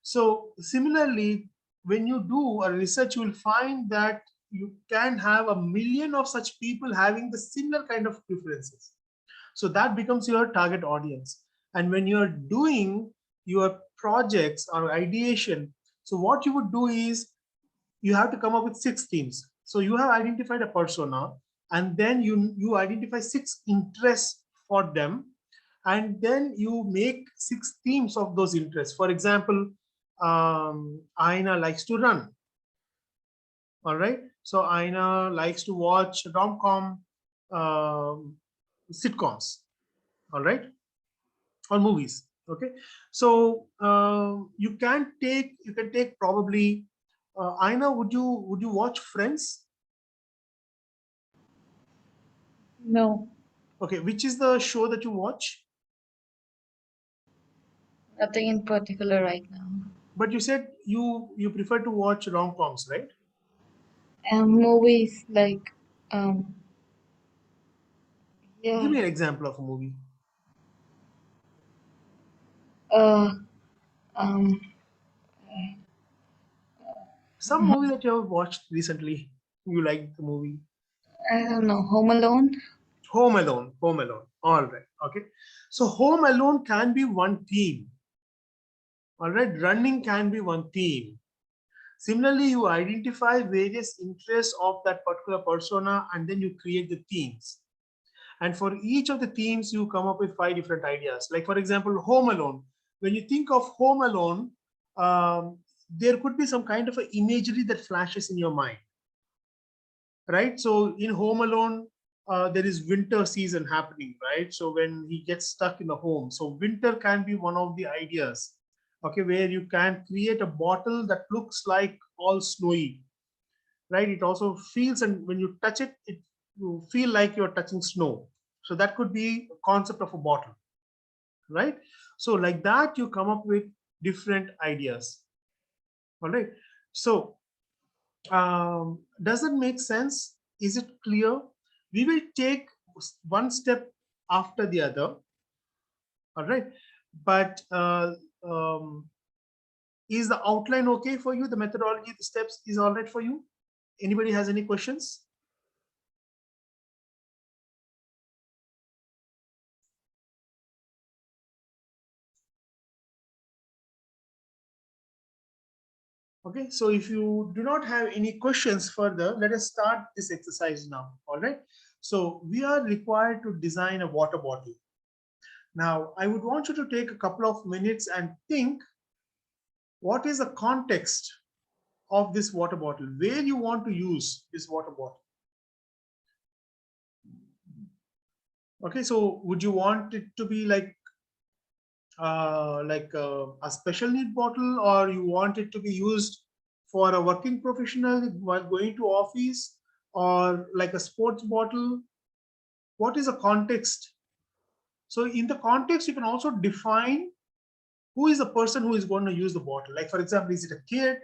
So similarly, when you do a research, you will find that you can have a million of such people having the similar kind of preferences. So that becomes your target audience. And when you're doing your projects or ideation, so what you would do is you have to come up with 6 themes. So you have identified a persona, and then you identify 6 interests for them, and then you make 6 themes of those interests. For example, Aina likes to run. All right. So Aina likes to watch rom-com sitcoms. All right. Or movies. Okay. So you can take probably Aina, would you watch Friends? No, Okay, which is the show that you watch? nothing in particular right now. But you said you prefer to watch rom-coms, right? Movies like Give yeah. me an example of a movie. Uh um Some movie that you have watched recently. You liked the movie. I don't know. Home Alone. Home Alone. Home Alone. All right. Okay. So Home Alone can be one theme. All right. Running can be one theme. Similarly, you identify various interests of that particular persona and then you create the themes. And for each of the themes, you come up with 5 different ideas. Like, for example, Home Alone. When you think of Home Alone, there could be some kind of an imagery that flashes in your mind, right? So in Home Alone, there is winter season happening, right? So when he gets stuck in the home, so winter can be one of the ideas, okay, where you can create a bottle that looks like all snowy, right? It also feels, and when you touch it, you feel like you're touching snow. So that could be a concept of a bottle, right? So like that, you come up with different ideas. All right. So does it make sense? Is it clear? We will take one step after the other. All right. But is the outline okay for you? The methodology, the steps is all right for you? Anybody has any questions? Okay, so if you do not have any questions further, let us start this exercise now. All right. So we are required to design a water bottle. Now, I would want you to take a couple of minutes and think, what is the context of this water bottle? Where you want to use this water bottle? Okay, so would you want it to be like a special need bottle, or you want it to be used for a working professional while going to office, or like a sports bottle? What is the context? So in the context, you can also define who is the person who is going to use the bottle. Like, for example, is it a kid?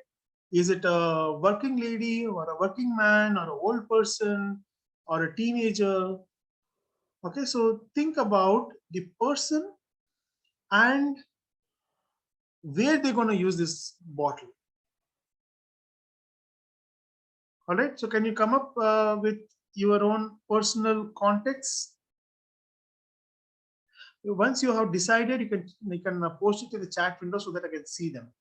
Is it a working lady or a working man or an old person or a teenager? Okay, so think about the person and where they're going to use this bottle. All right, so can you come up with your own personal context? Once you have decided, you can post it to the chat window so that I can see them.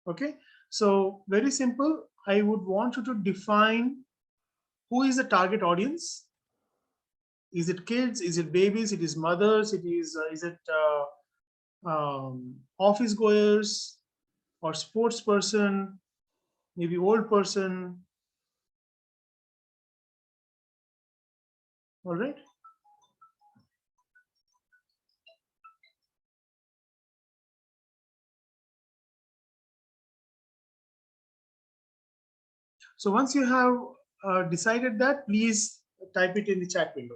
Okay, so very simple. I would want you to define who is the target audience. Is it kids? Is it babies? It is mothers? Is it office goers or sports person? maybe old person. All right. So once you have decided that, please type it in the chat window.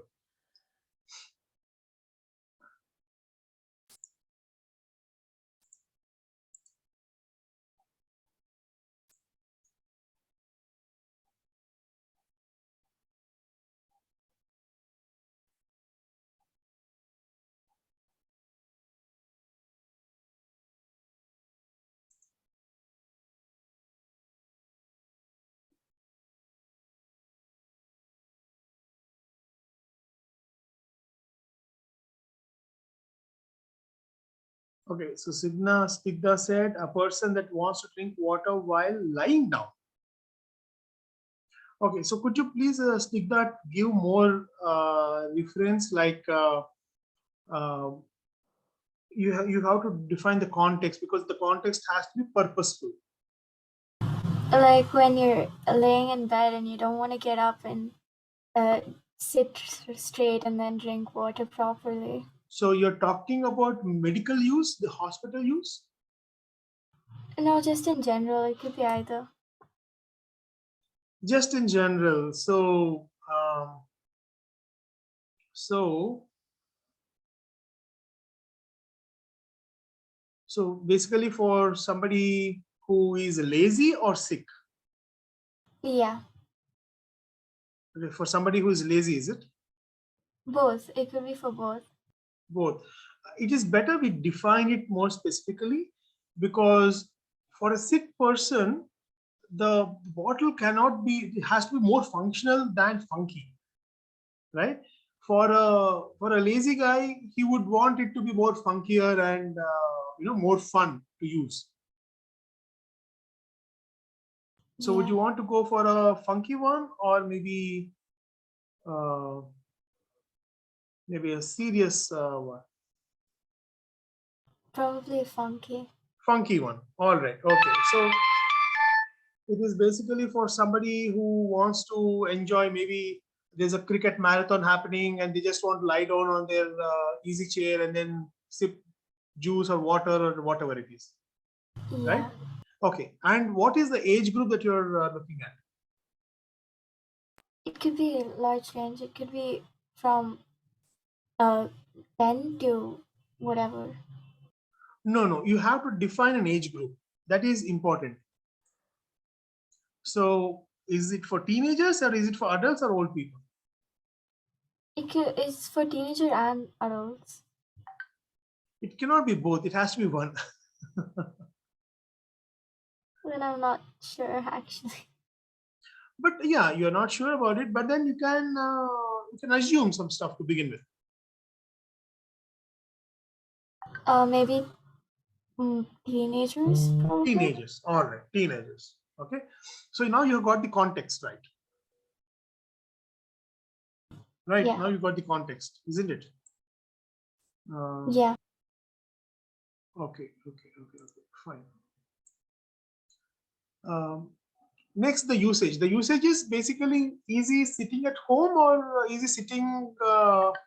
Okay, so Snigdha said a person that wants to drink water while lying down. Okay, so could you please, Snigdha, give more reference, like you have to define the context, because the context has to be purposeful. Like when you're laying in bed and you don't want to get up and sit straight and then drink water properly. So you're talking about medical use, the hospital use? No, just in general, it could be either. Just in general. So so basically for somebody who is lazy or sick. Yeah, Okay, for somebody who is lazy, is it? both. It could be for both. Both. It is better we define it more specifically, because for a sick person, the bottle cannot be, it has to be more functional than funky, right? For a lazy guy, he would want it to be more funkier and more fun to use. So would Yeah. you want to go for a funky one, or maybe maybe a serious one? Probably funky. Funky one. All right. Okay. So it is basically for somebody who wants to enjoy, maybe there's a cricket marathon happening and they just want to lie down on their easy chair and then sip juice or water or whatever it is. Yeah. Right? Okay. And what is the age group that you're looking at? It could be a large range. It could be from 10 to whatever. No, you have to define an age group. That is important. So is it for teenagers or is it for adults or old people? It's for teenager and adults. It cannot be both. It has to be one. Then I'm not sure actually. But yeah, you're not sure about it, but then you can assume some stuff to begin with. Maybe teenagers. Probably. Teenagers. All right, teenagers. Okay. So now you've got the context right. Right. Yeah. Now you got the context, isn't it? Yeah. Okay. Fine. Next, the usage. The usage is basically easy sitting at home or easy sitting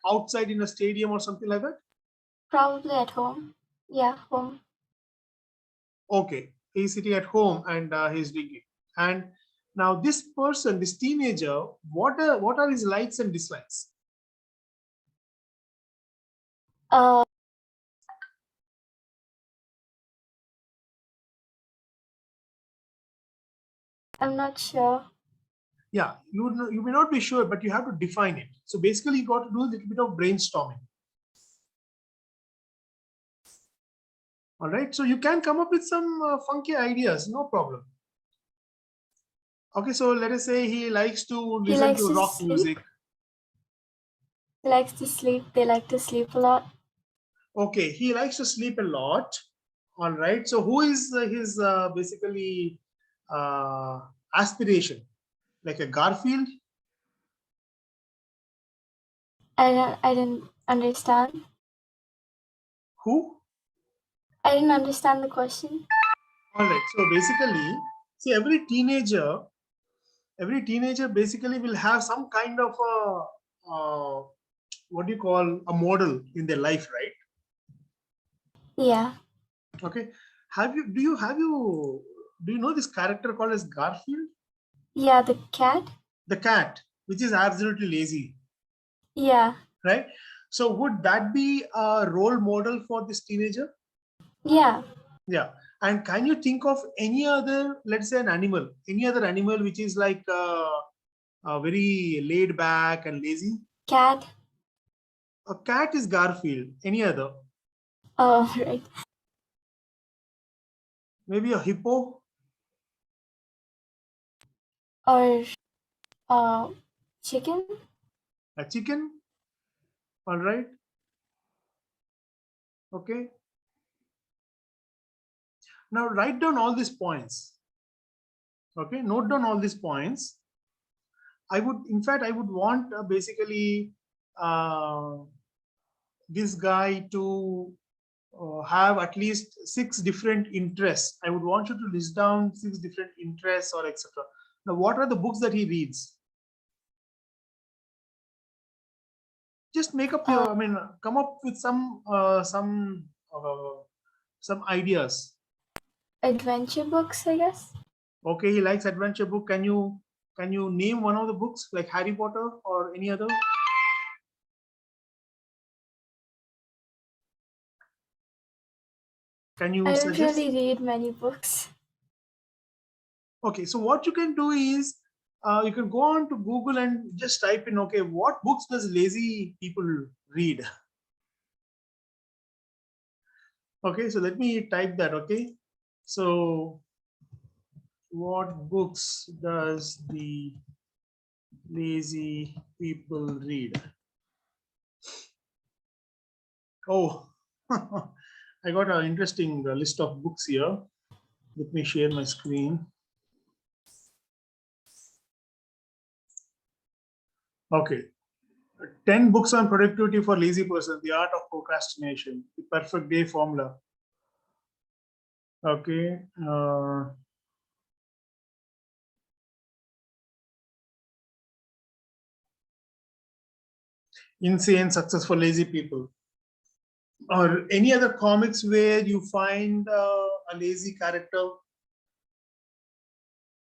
outside in a stadium or something like that. Probably at home. Yeah, home. Okay, he's sitting at home and he's drinking. And now this person, this teenager, what are his likes and dislikes? I'm not sure. Yeah, you may not be sure, but you have to define it. So basically, you got to do a little bit of brainstorming. All right, so you can come up with some funky ideas, no problem. Okay, so let us say he likes to listen to rock sleep. music. He likes to sleep. They like to sleep a lot. Okay, he likes to sleep a lot. All right, so who is his basically aspiration? Like a Garfield? I didn't understand. Who? I didn't understand the question. All right, so basically See, every teenager basically will have some kind of a what do you call a model in their life, right? Yeah. Okay. Do you know this character called as Garfield? Yeah, the cat. The cat, which is absolutely lazy, Yeah. right? So would that be a role model for this teenager? Yeah. Yeah. And can you think of any other, let's say any other animal which is like very laid back and lazy? Cat. A cat is Garfield. Any other? Oh, right. Maybe a hippo? Or chicken. A chicken? All right. Okay. Now write down all these points. Okay. Note down all these points. I would want basically this guy to have at least 6 different interests. I would want you to list down 6 different interests or etc. Now, what are the books that he reads? Just make up your, come up with some ideas. Adventure books, I guess. Okay, he likes adventure book. Can you name one of the books like Harry Potter or any other? Can you I don't suggest? really read many books. Okay, so what you can do is you can go on to Google and just type in, okay, what books does lazy people read? Okay, so let me type that. Okay, so what books does the lazy people read? Oh, I got an interesting list of books here. Let me share my screen. Okay, 10 books on productivity for lazy person, the art of procrastination, the perfect day formula. Okay. Insane Success for Lazy People. Or any other comics where you find a lazy character.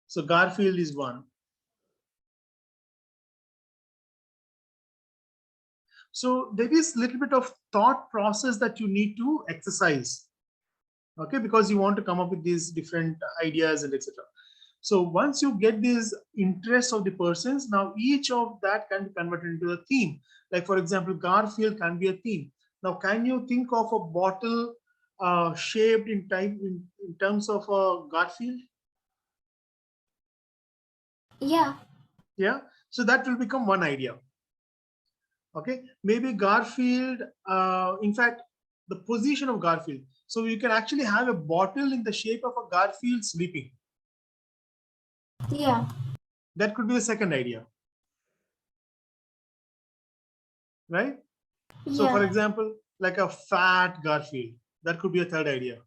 So Garfield is one. So there is a little bit of thought process that you need to exercise. Okay, because you want to come up with these different ideas and etc. So once you get these interests of the persons, now each of that can be converted into a theme. Like for example, Garfield can be a theme. Now, can you think of a bottle shaped in terms of a Garfield? Yeah. Yeah. So that will become one idea. Okay. Maybe Garfield, in fact, the position of Garfield. So you can actually have a bottle in the shape of a Garfield sleeping. Yeah. That could be the second idea. Right? So Yeah. for example, like a fat Garfield, that could be a third idea.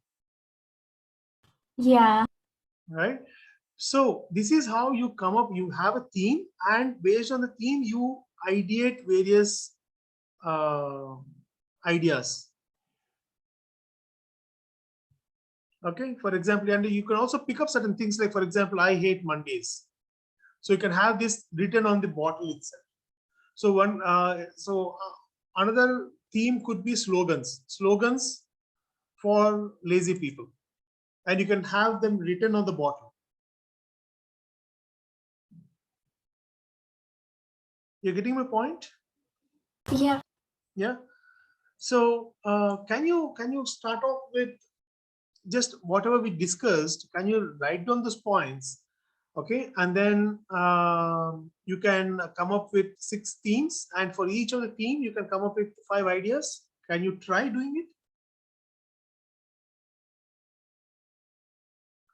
Yeah. Right? So this is how you come up, you have a theme, and based on the theme, you ideate various ideas. Okay, for example, and you can also pick up certain things like, for example, I hate Mondays. So you can have this written on the bottle itself. So another theme could be slogans for lazy people, and you can have them written on the bottle. You're getting my point? Yeah. Yeah. So can you start off with just whatever we discussed? Can you write down those points? Okay, and then you can come up with 6 themes, and for each of the theme, you can come up with 5 ideas. Can you try doing it?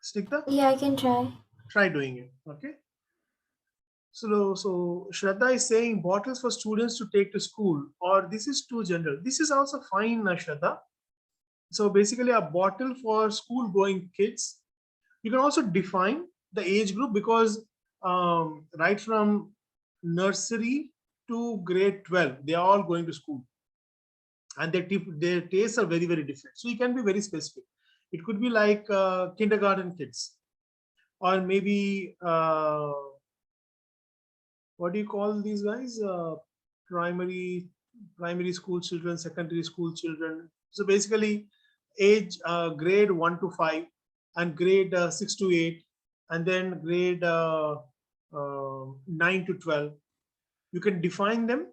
Stikta? Yeah, I can try. Try doing it. Okay. So Shraddha is saying bottles for students to take to school, or this is too general. This is also fine, Shraddha. So basically a bottle for school going kids. You can also define the age group, because right from nursery to grade 12, they are all going to school, and their tastes are very, very different. So you can be very specific. It could be like kindergarten kids, or maybe what do you call these guys? Primary school children, secondary school children. So basically, age grade 1 to 5, and grade 6 to 8, and then grade 9 to 12. You can define them,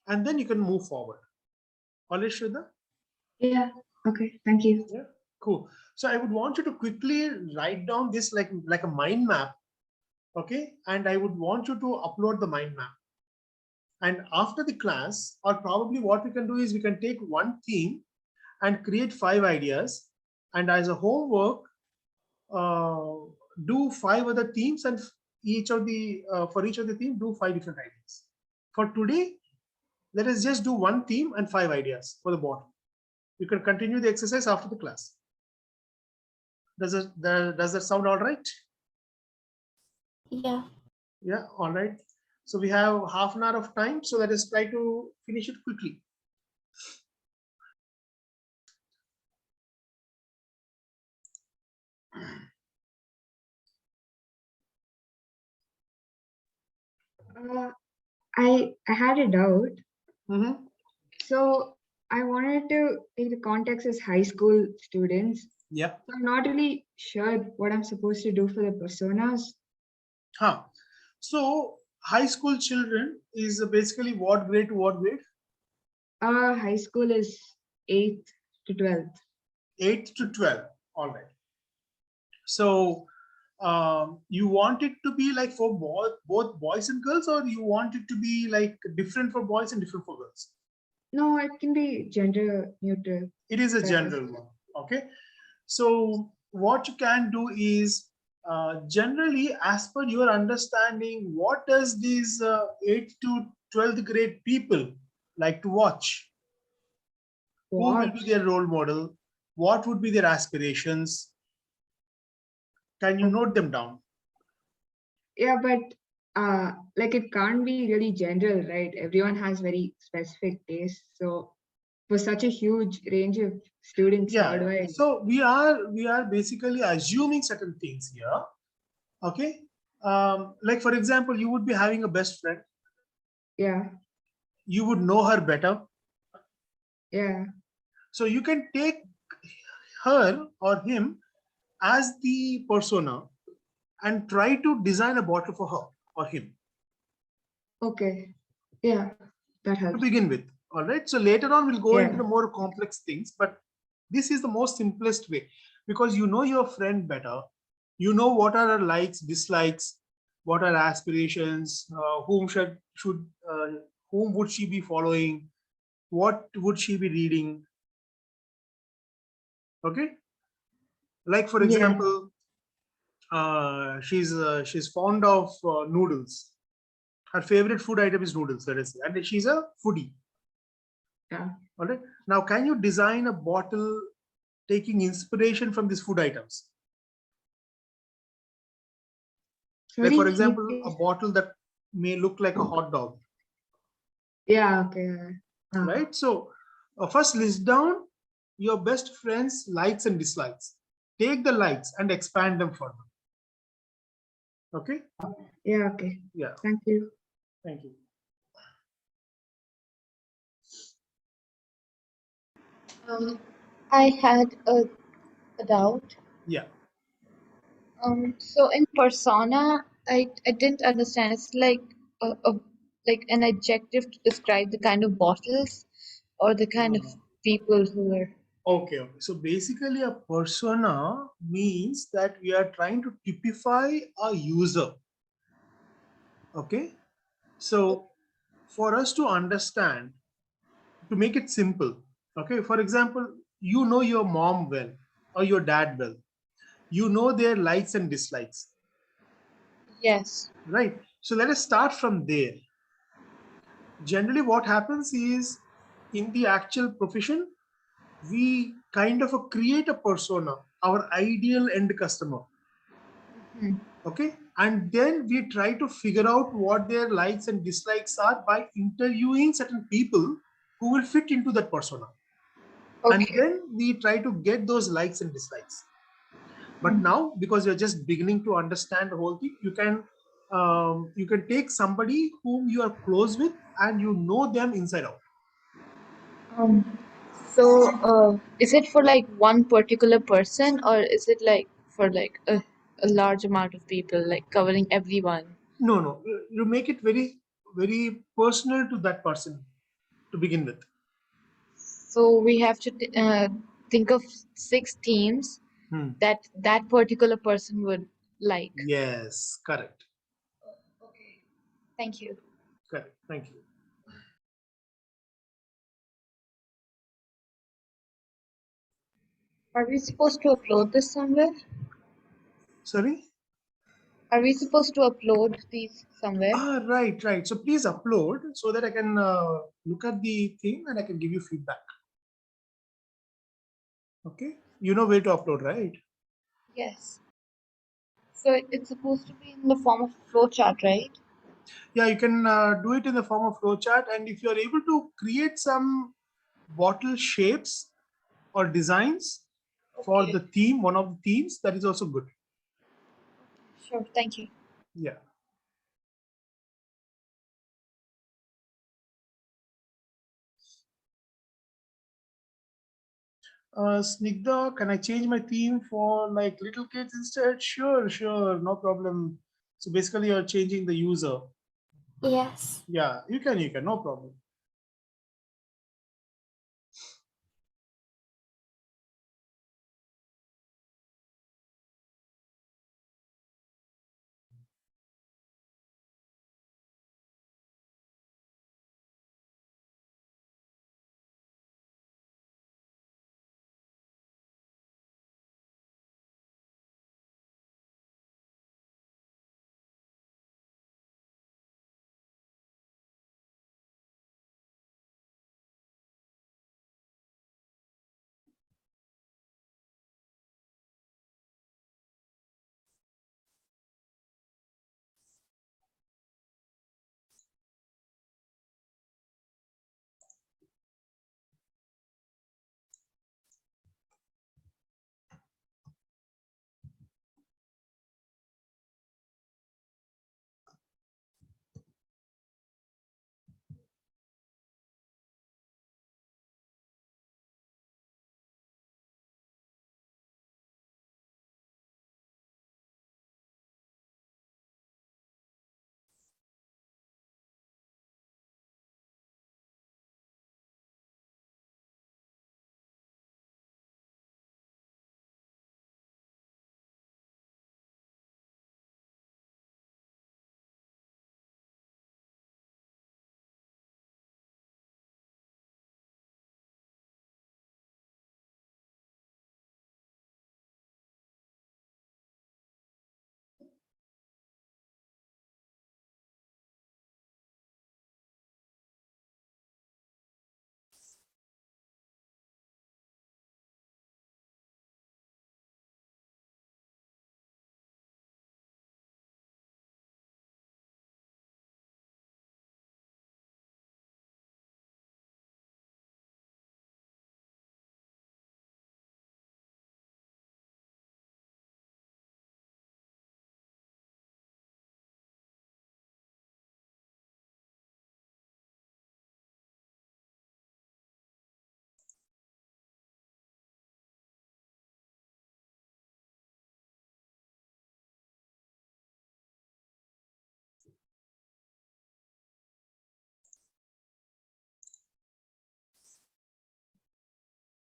and then you can move forward. All right, Shraddha? Yeah. Okay. Thank you. Yeah, cool. So I would want you to quickly write down this like a mind map, okay? And I would want you to upload the mind map. And after the class, or probably what we can do is we can take one theme and create 5 ideas, and as a homework, do 5 other themes, and each of the for each of the theme, do 5 different ideas. For today, let us just do one theme and 5 ideas for the bottom. You can continue the exercise after the class. Does that sound all right? Yeah. Yeah, all right. So we have half an hour of time, so let us try to finish it quickly. I had a doubt. Mm-hmm. So I wanted to take the context as high school students. Yeah. So I'm not really sure what I'm supposed to do for the personas. Huh. So high school children is basically what grade to what grade? High school is 8th to 12th. 8 to 12. All right. So you want it to be like for both boys and girls, or you want it to be like different for boys and different for girls? No, it can be gender neutral. It is a general one. Okay. So what you can do is generally, as per your understanding, what does these 8th to 12th grade people like to watch? Who will be their role model? What would be their aspirations? Can you note them down? Yeah, but like it can't be really general, right? Everyone has very specific tastes. So for such a huge range of students, how do I? So we are basically assuming certain things here. Okay. Like for example, you would be having a best friend. Yeah. You would know her better. Yeah. So you can take her or him as the persona and try to design a bottle for her or him. Okay. Yeah, that helps. To begin with. All right. So later on, we'll go Yeah. into the more complex things, but this is the most simplest way, because you know your friend better. You know what are her likes, dislikes, what are aspirations, whom would she be following, what would she be reading. Okay. Like for example, she's fond of noodles. Her favorite food item is noodles, let us say, and she's a foodie. Yeah. All right. Now, can you design a bottle taking inspiration from these food items? Like for example, a bottle that may look like a hot dog. Yeah. Okay. Right. So first list down your best friend's likes and dislikes. Take the likes and expand them further. Okay. Yeah. Okay. Yeah. Thank you. Thank you. I had a doubt. Yeah. So in persona, I didn't understand. It's like like an adjective to describe the kind of bottles or the kind of people who are. Okay. So basically, a persona means that we are trying to typify a user. Okay. So for us to understand, to make it simple, okay, for example, you know your mom well or your dad well. You know their likes and dislikes. Yes. Right. So let us start from there. Generally, what happens is in the actual profession, we kind of create a persona, our ideal end customer. Okay, and then we try to figure out what their likes and dislikes are by interviewing certain people who will fit into that persona. And then we try to get those likes and dislikes. But now, because you're just beginning to understand the whole thing, you can take somebody whom you are close with and you know them inside out. So, is it for like one particular person, or is it like for like a large amount of people, like covering everyone? No, you make it very, very personal to that person to begin with. So we have to think of 6 themes that that particular person would like. Yes, correct. Okay. Thank you. Correct. Thank you. Are we supposed to upload this somewhere? Sorry? Are we supposed to upload these somewhere? Ah, right. So please upload so that I can look at the thing and I can give you feedback. Okay. You know where to upload, right? Yes. So it's supposed to be in the form of flowchart, right? Yeah, you can do it in the form of flowchart. And if you are able to create some bottle shapes or designs for the theme, one of the themes, that is also good. Sure. Thank you. Yeah. Snigdha, can I change my theme for like little kids instead? Sure, no problem. So basically you're changing the user. Yes. Yeah, you can, no problem.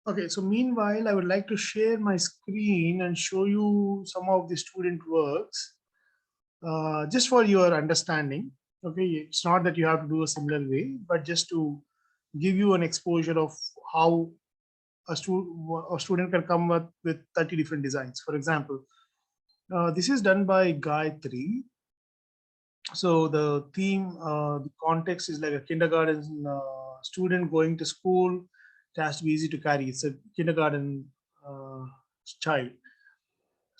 Okay, so meanwhile, I would like to share my screen and show you some of the student works, just for your understanding. Okay, it's not that you have to do a similar way, but just to give you an exposure of how a student can come up with 30 different designs. For example, this is done by Gayatri. So the theme, the context is like a kindergarten student going to school. It has to be easy to carry. It's a kindergarten child.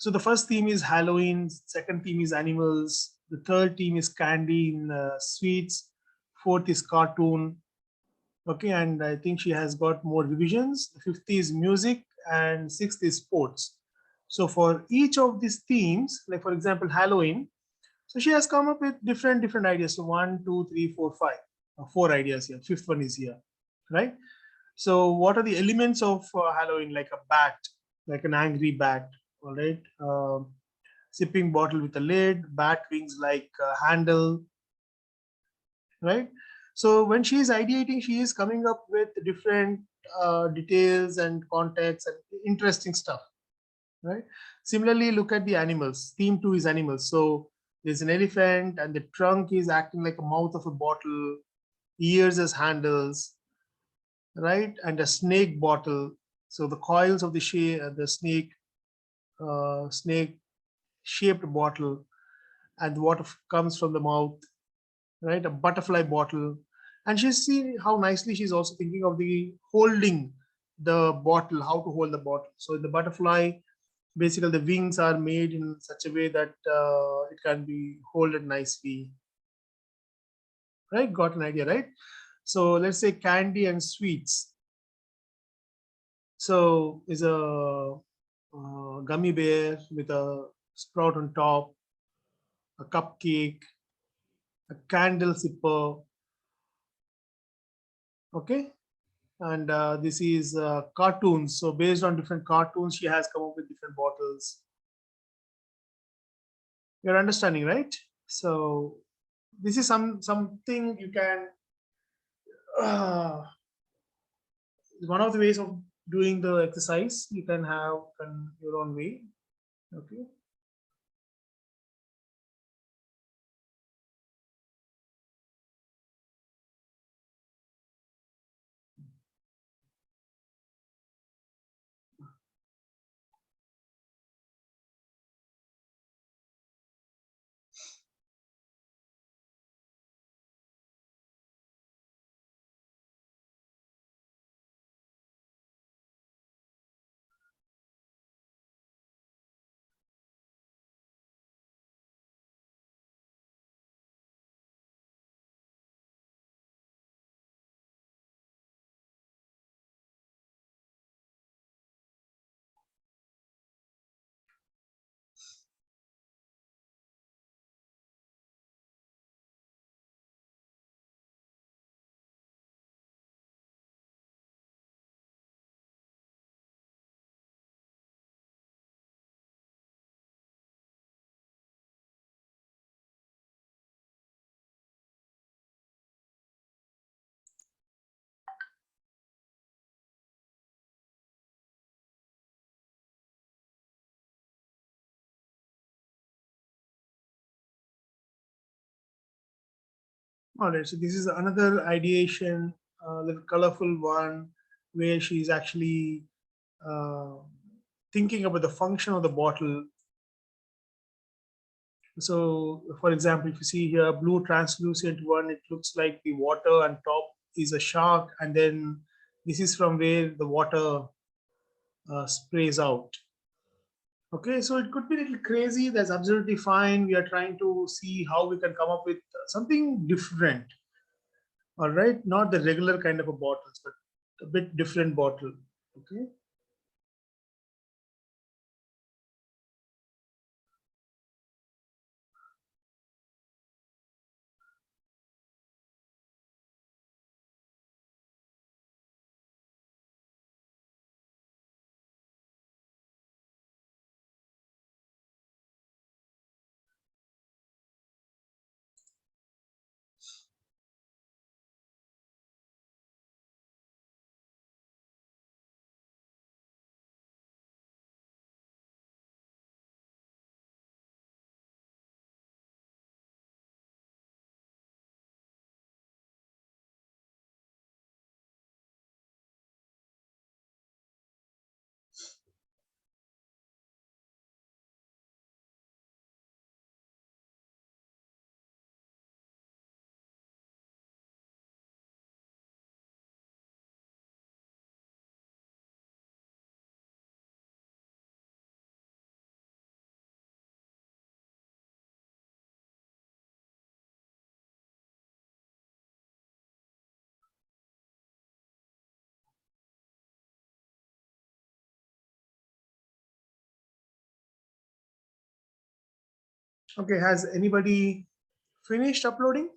So the first theme is Halloween, second theme is animals, the third theme is candy in sweets, fourth is cartoon. Okay, and I think she has got more revisions. The fifth is music, and sixth is sports. So for each of these themes, like for example, Halloween, so she has come up with different ideas. So 1, 2, 3, 4, 5, 4 ideas here. Fifth one is here, right? So what are the elements of Halloween? Like a bat, like an angry bat, all right? Sipping bottle with a lid, bat wings like a handle, right? So when she is ideating, she is coming up with different details and context and interesting stuff, right? Similarly, look at the animals. Theme 2 is animals. So there's an elephant and the trunk is acting like a mouth of a bottle, ears as handles, right? And a snake bottle. So the coils of the snake shaped bottle, and the water comes from the mouth, right? A butterfly bottle. And she's seen how nicely she's also thinking of the holding the bottle, how to hold the bottle. So in the butterfly, basically the wings are made in such a way that it can be holded nicely, right? Got an idea, right? So let's say candy and sweets. So is a gummy bear with a sprout on top, a cupcake, a candle sipper. Okay, and this is cartoons. So based on different cartoons, she has come up with different bottles. You're understanding, right? So this is something you can one of the ways of doing the exercise. You can have your own way. Okay. All right, so this is another ideation, little colorful one, where she's actually uh, thinking about the function of the bottle. So, for example, if you see here, blue translucent one, it looks like the water, and top is a shark, and then this is from where the water sprays out. Okay, so it could be a little crazy. That's absolutely fine. We are trying to see how we can come up with something different. All right, not the regular kind of a bottles, but a bit different bottle. Okay. Okay, has anybody finished uploading?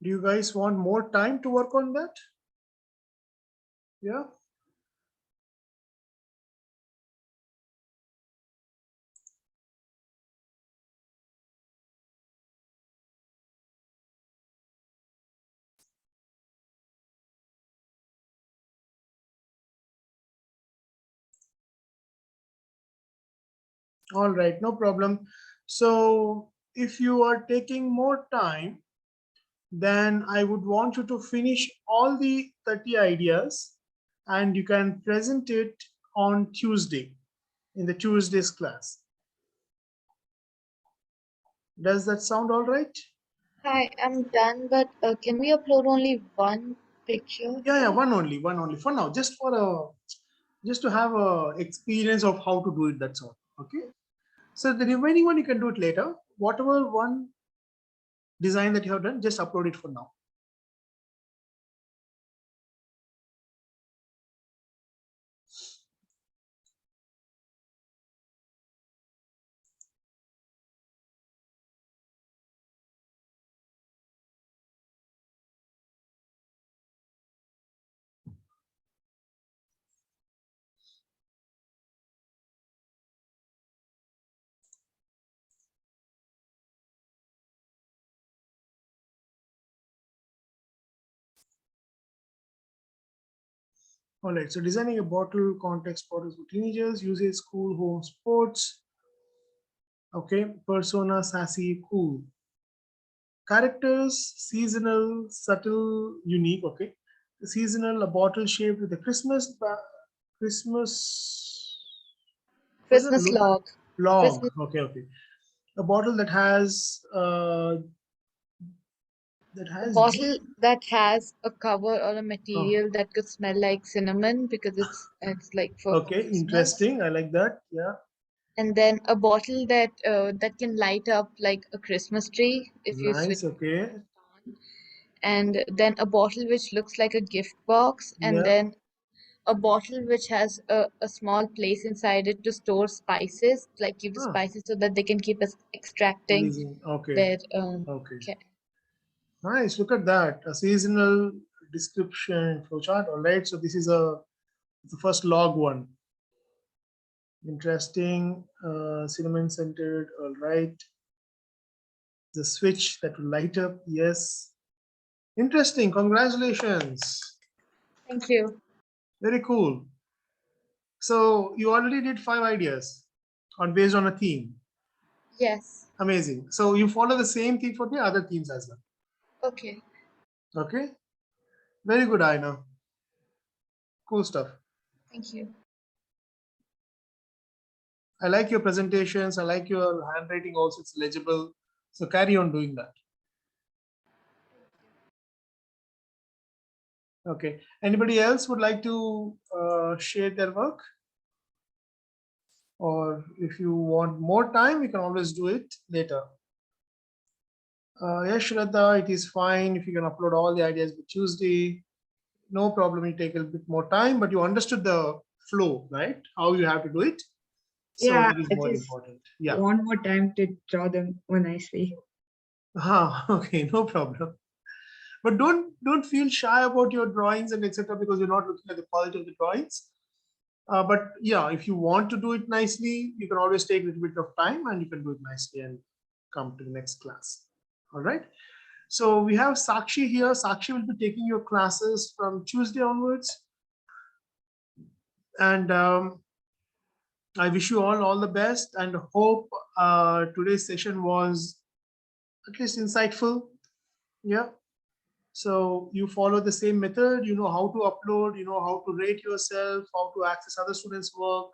Do you guys want more time to work on that? Yeah. All right, no problem. So if you are taking more time, then I would want you to finish all the 30 ideas and you can present it on Tuesday in the Tuesday's class. Does that sound all right? Hi, I'm done, but can we upload only one picture? Yeah, one only for now, just to have a experience of how to do it, that's all. Okay. So the remaining one you can do it later. Whatever one design that you have done, just upload it for now. All right, so designing a bottle, context bottles for teenagers, usage, school, home, sports. Okay, persona, sassy, cool. Characters, seasonal, subtle, unique. Okay, seasonal, a bottle shaped with a Christmas. What's that? Christmas log. Log. Christmas Okay. A bottle that has a bottle that has a cover or a material that could smell like cinnamon because it's like for okay, Christmas. interesting. I like that. Yeah. And then a bottle that that can light up like a Christmas tree if you switch Nice. Okay. it on. And then a bottle which looks like a gift box, and Yeah. then a bottle which has a small place inside it to store spices, like keep the Ah, spices so that they can keep extracting amazing. Okay. their Okay. ca- Nice. Look at that. A seasonal description flowchart. All right. So this is the first log one. Interesting. Cinnamon scented. All right. The switch that will light up. Yes. Interesting. Congratulations. Thank you. Very cool. So you already did 5 ideas based on a theme. Yes. Amazing. So you follow the same thing for the other themes as well. Okay. Okay. Very good, Aina. Cool stuff. Thank you. I like your presentations. I like your handwriting also. It's legible. So carry on doing that. Okay. Anybody else would like to share their work? Or if you want more time, you can always do it later. Yes, Shraddha, it is fine if you can upload all the ideas by Tuesday. No problem. You take a bit more time, but you understood the flow, right? How you have to do it. So Yeah, that is I more just important. Yeah. want more time to draw them more nicely. Okay, no problem. But don't feel shy about your drawings and etc. because you're not looking at the quality of the drawings. But yeah, if you want to do it nicely, you can always take a little bit of time and you can do it nicely and come to the next class. All right. So we have Sakshi here. Sakshi will be taking your classes from Tuesday onwards. And I wish you all the best and hope today's session was at least insightful. Yeah. So you follow the same method, you know how to upload, you know how to rate yourself, how to access other students' work,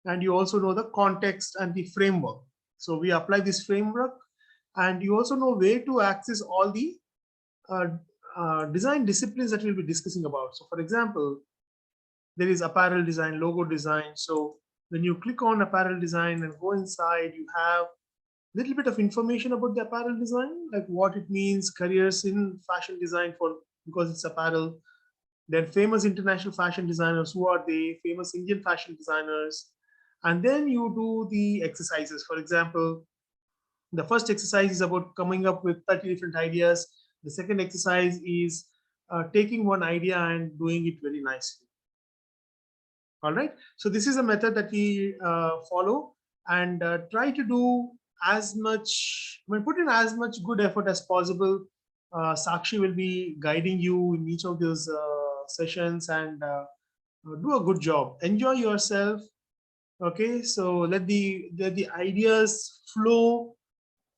and you also know the context and the framework. So we apply this framework, and you also know where to access all the design disciplines that we'll be discussing about. So for example, there is apparel design, logo design. So when you click on apparel design and go inside, you have little bit of information about the apparel design, like what it means, careers in fashion design for because it's apparel. Then famous international fashion designers, who are they? Famous Indian fashion designers. And then you do the exercises. For example, the first exercise is about coming up with 30 different ideas. The second exercise is taking one idea and doing it very nicely. All right. So this is a method that we follow and try to do as much, put in as much good effort as possible. Sakshi will be guiding you in each of those sessions and do a good job. Enjoy yourself. Okay. So let the ideas flow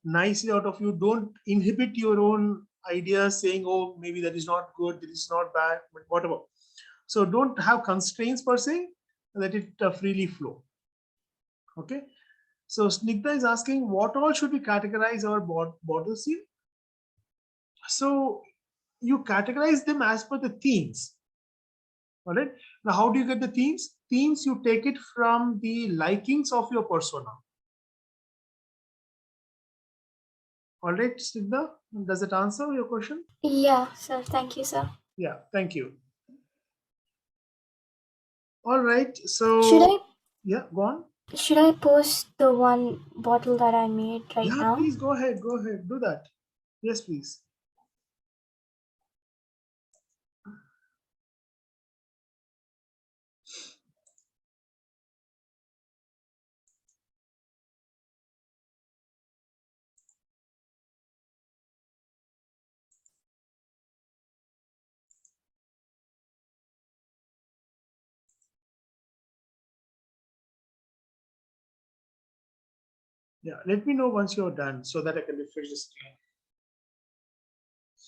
nicely out of you. Don't inhibit your own ideas saying, oh, maybe that is not good, that is not bad, but whatever. So don't have constraints per se, let it freely flow. Okay. So Snigdha is asking, what all should we categorize our bottles in? So you categorize them as per the themes. All right. Now, how do you get the themes? Themes, you take it from the likings of your persona. All right, Snigdha, does it answer your question? Yeah, sir. Thank you, sir. Yeah, thank you. All right. So Should I yeah, go on. should I post the one bottle that I made right Yeah, now? please go ahead. Go ahead. Do that. Yes, please. Yeah, let me know once you're done so that I can refresh the screen.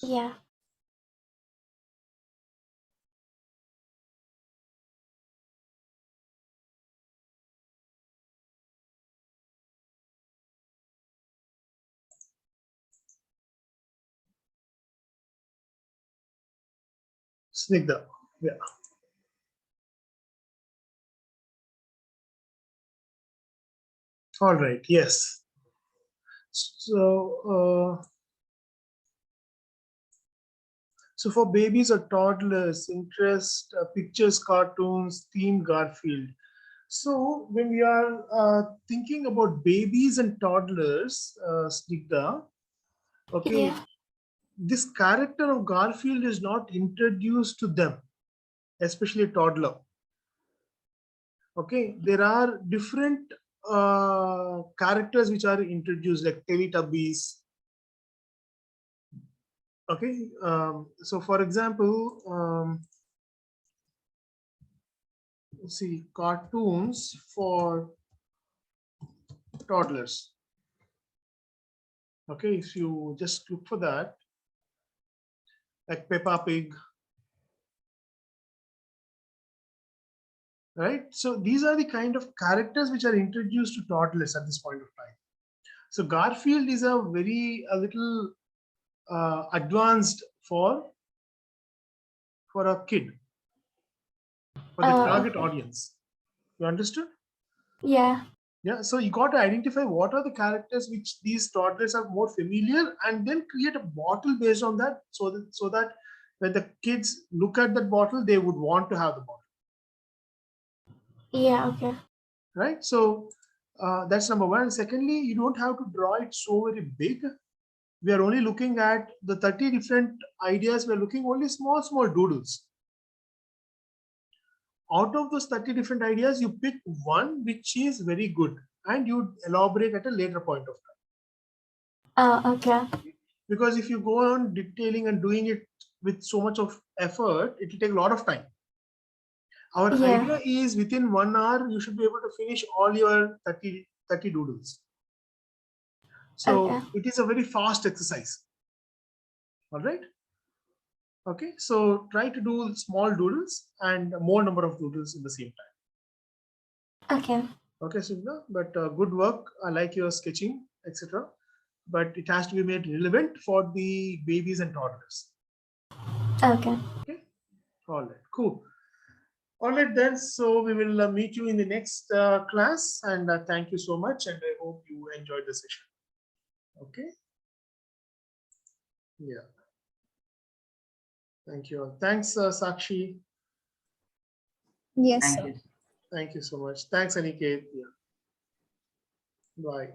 Yeah. Snigdha. Yeah. All right. Yes. So So for babies or toddlers, interest, pictures, cartoons, theme Garfield. So when we are thinking about babies and toddlers, Snigdha, okay, Yeah. this character of Garfield is not introduced to them, especially a toddler. Okay, there are different characters which are introduced, like Teletubbies. Okay, so for example, let's see, cartoons for toddlers. Okay, if you just look for that, like Peppa Pig, right? So these are the kind of characters which are introduced to toddlers at this point of time. So Garfield is a little advanced for a kid, for the target Okay. audience. You understood? Yeah. Yeah. So you got to identify what are the characters which these toddlers are more familiar, and then create a bottle based on that, so that when the kids look at that bottle, they would want to have the bottle. Yeah. Okay. Right. So that's number one. Secondly, you don't have to draw it so very big. We are only looking at the 30 different ideas. We're looking only small doodles. Out of those 30 different ideas, you pick one which is very good, and you elaborate at a later point of time. Okay. Because if you go on detailing and doing it with so much of effort, it will take a lot of time. Our Yeah. idea is within 1 hour, you should be able to finish all your 30 doodles. So Okay. it is a very fast exercise. All right. Okay. So try to do small doodles and more number of doodles in the same time. Okay. Okay, Sugna, but good work. I like your sketching, etc. But it has to be made relevant for the babies and toddlers. Okay. Okay. All right. Cool. All right then. So we will meet you in the next class, and thank you so much. And I hope you enjoyed the session. Okay. Yeah. Thank you. Thanks, Sakshi. Yes, Thank sir. you. Thank you so much. Thanks, Aniket. Yeah. Bye.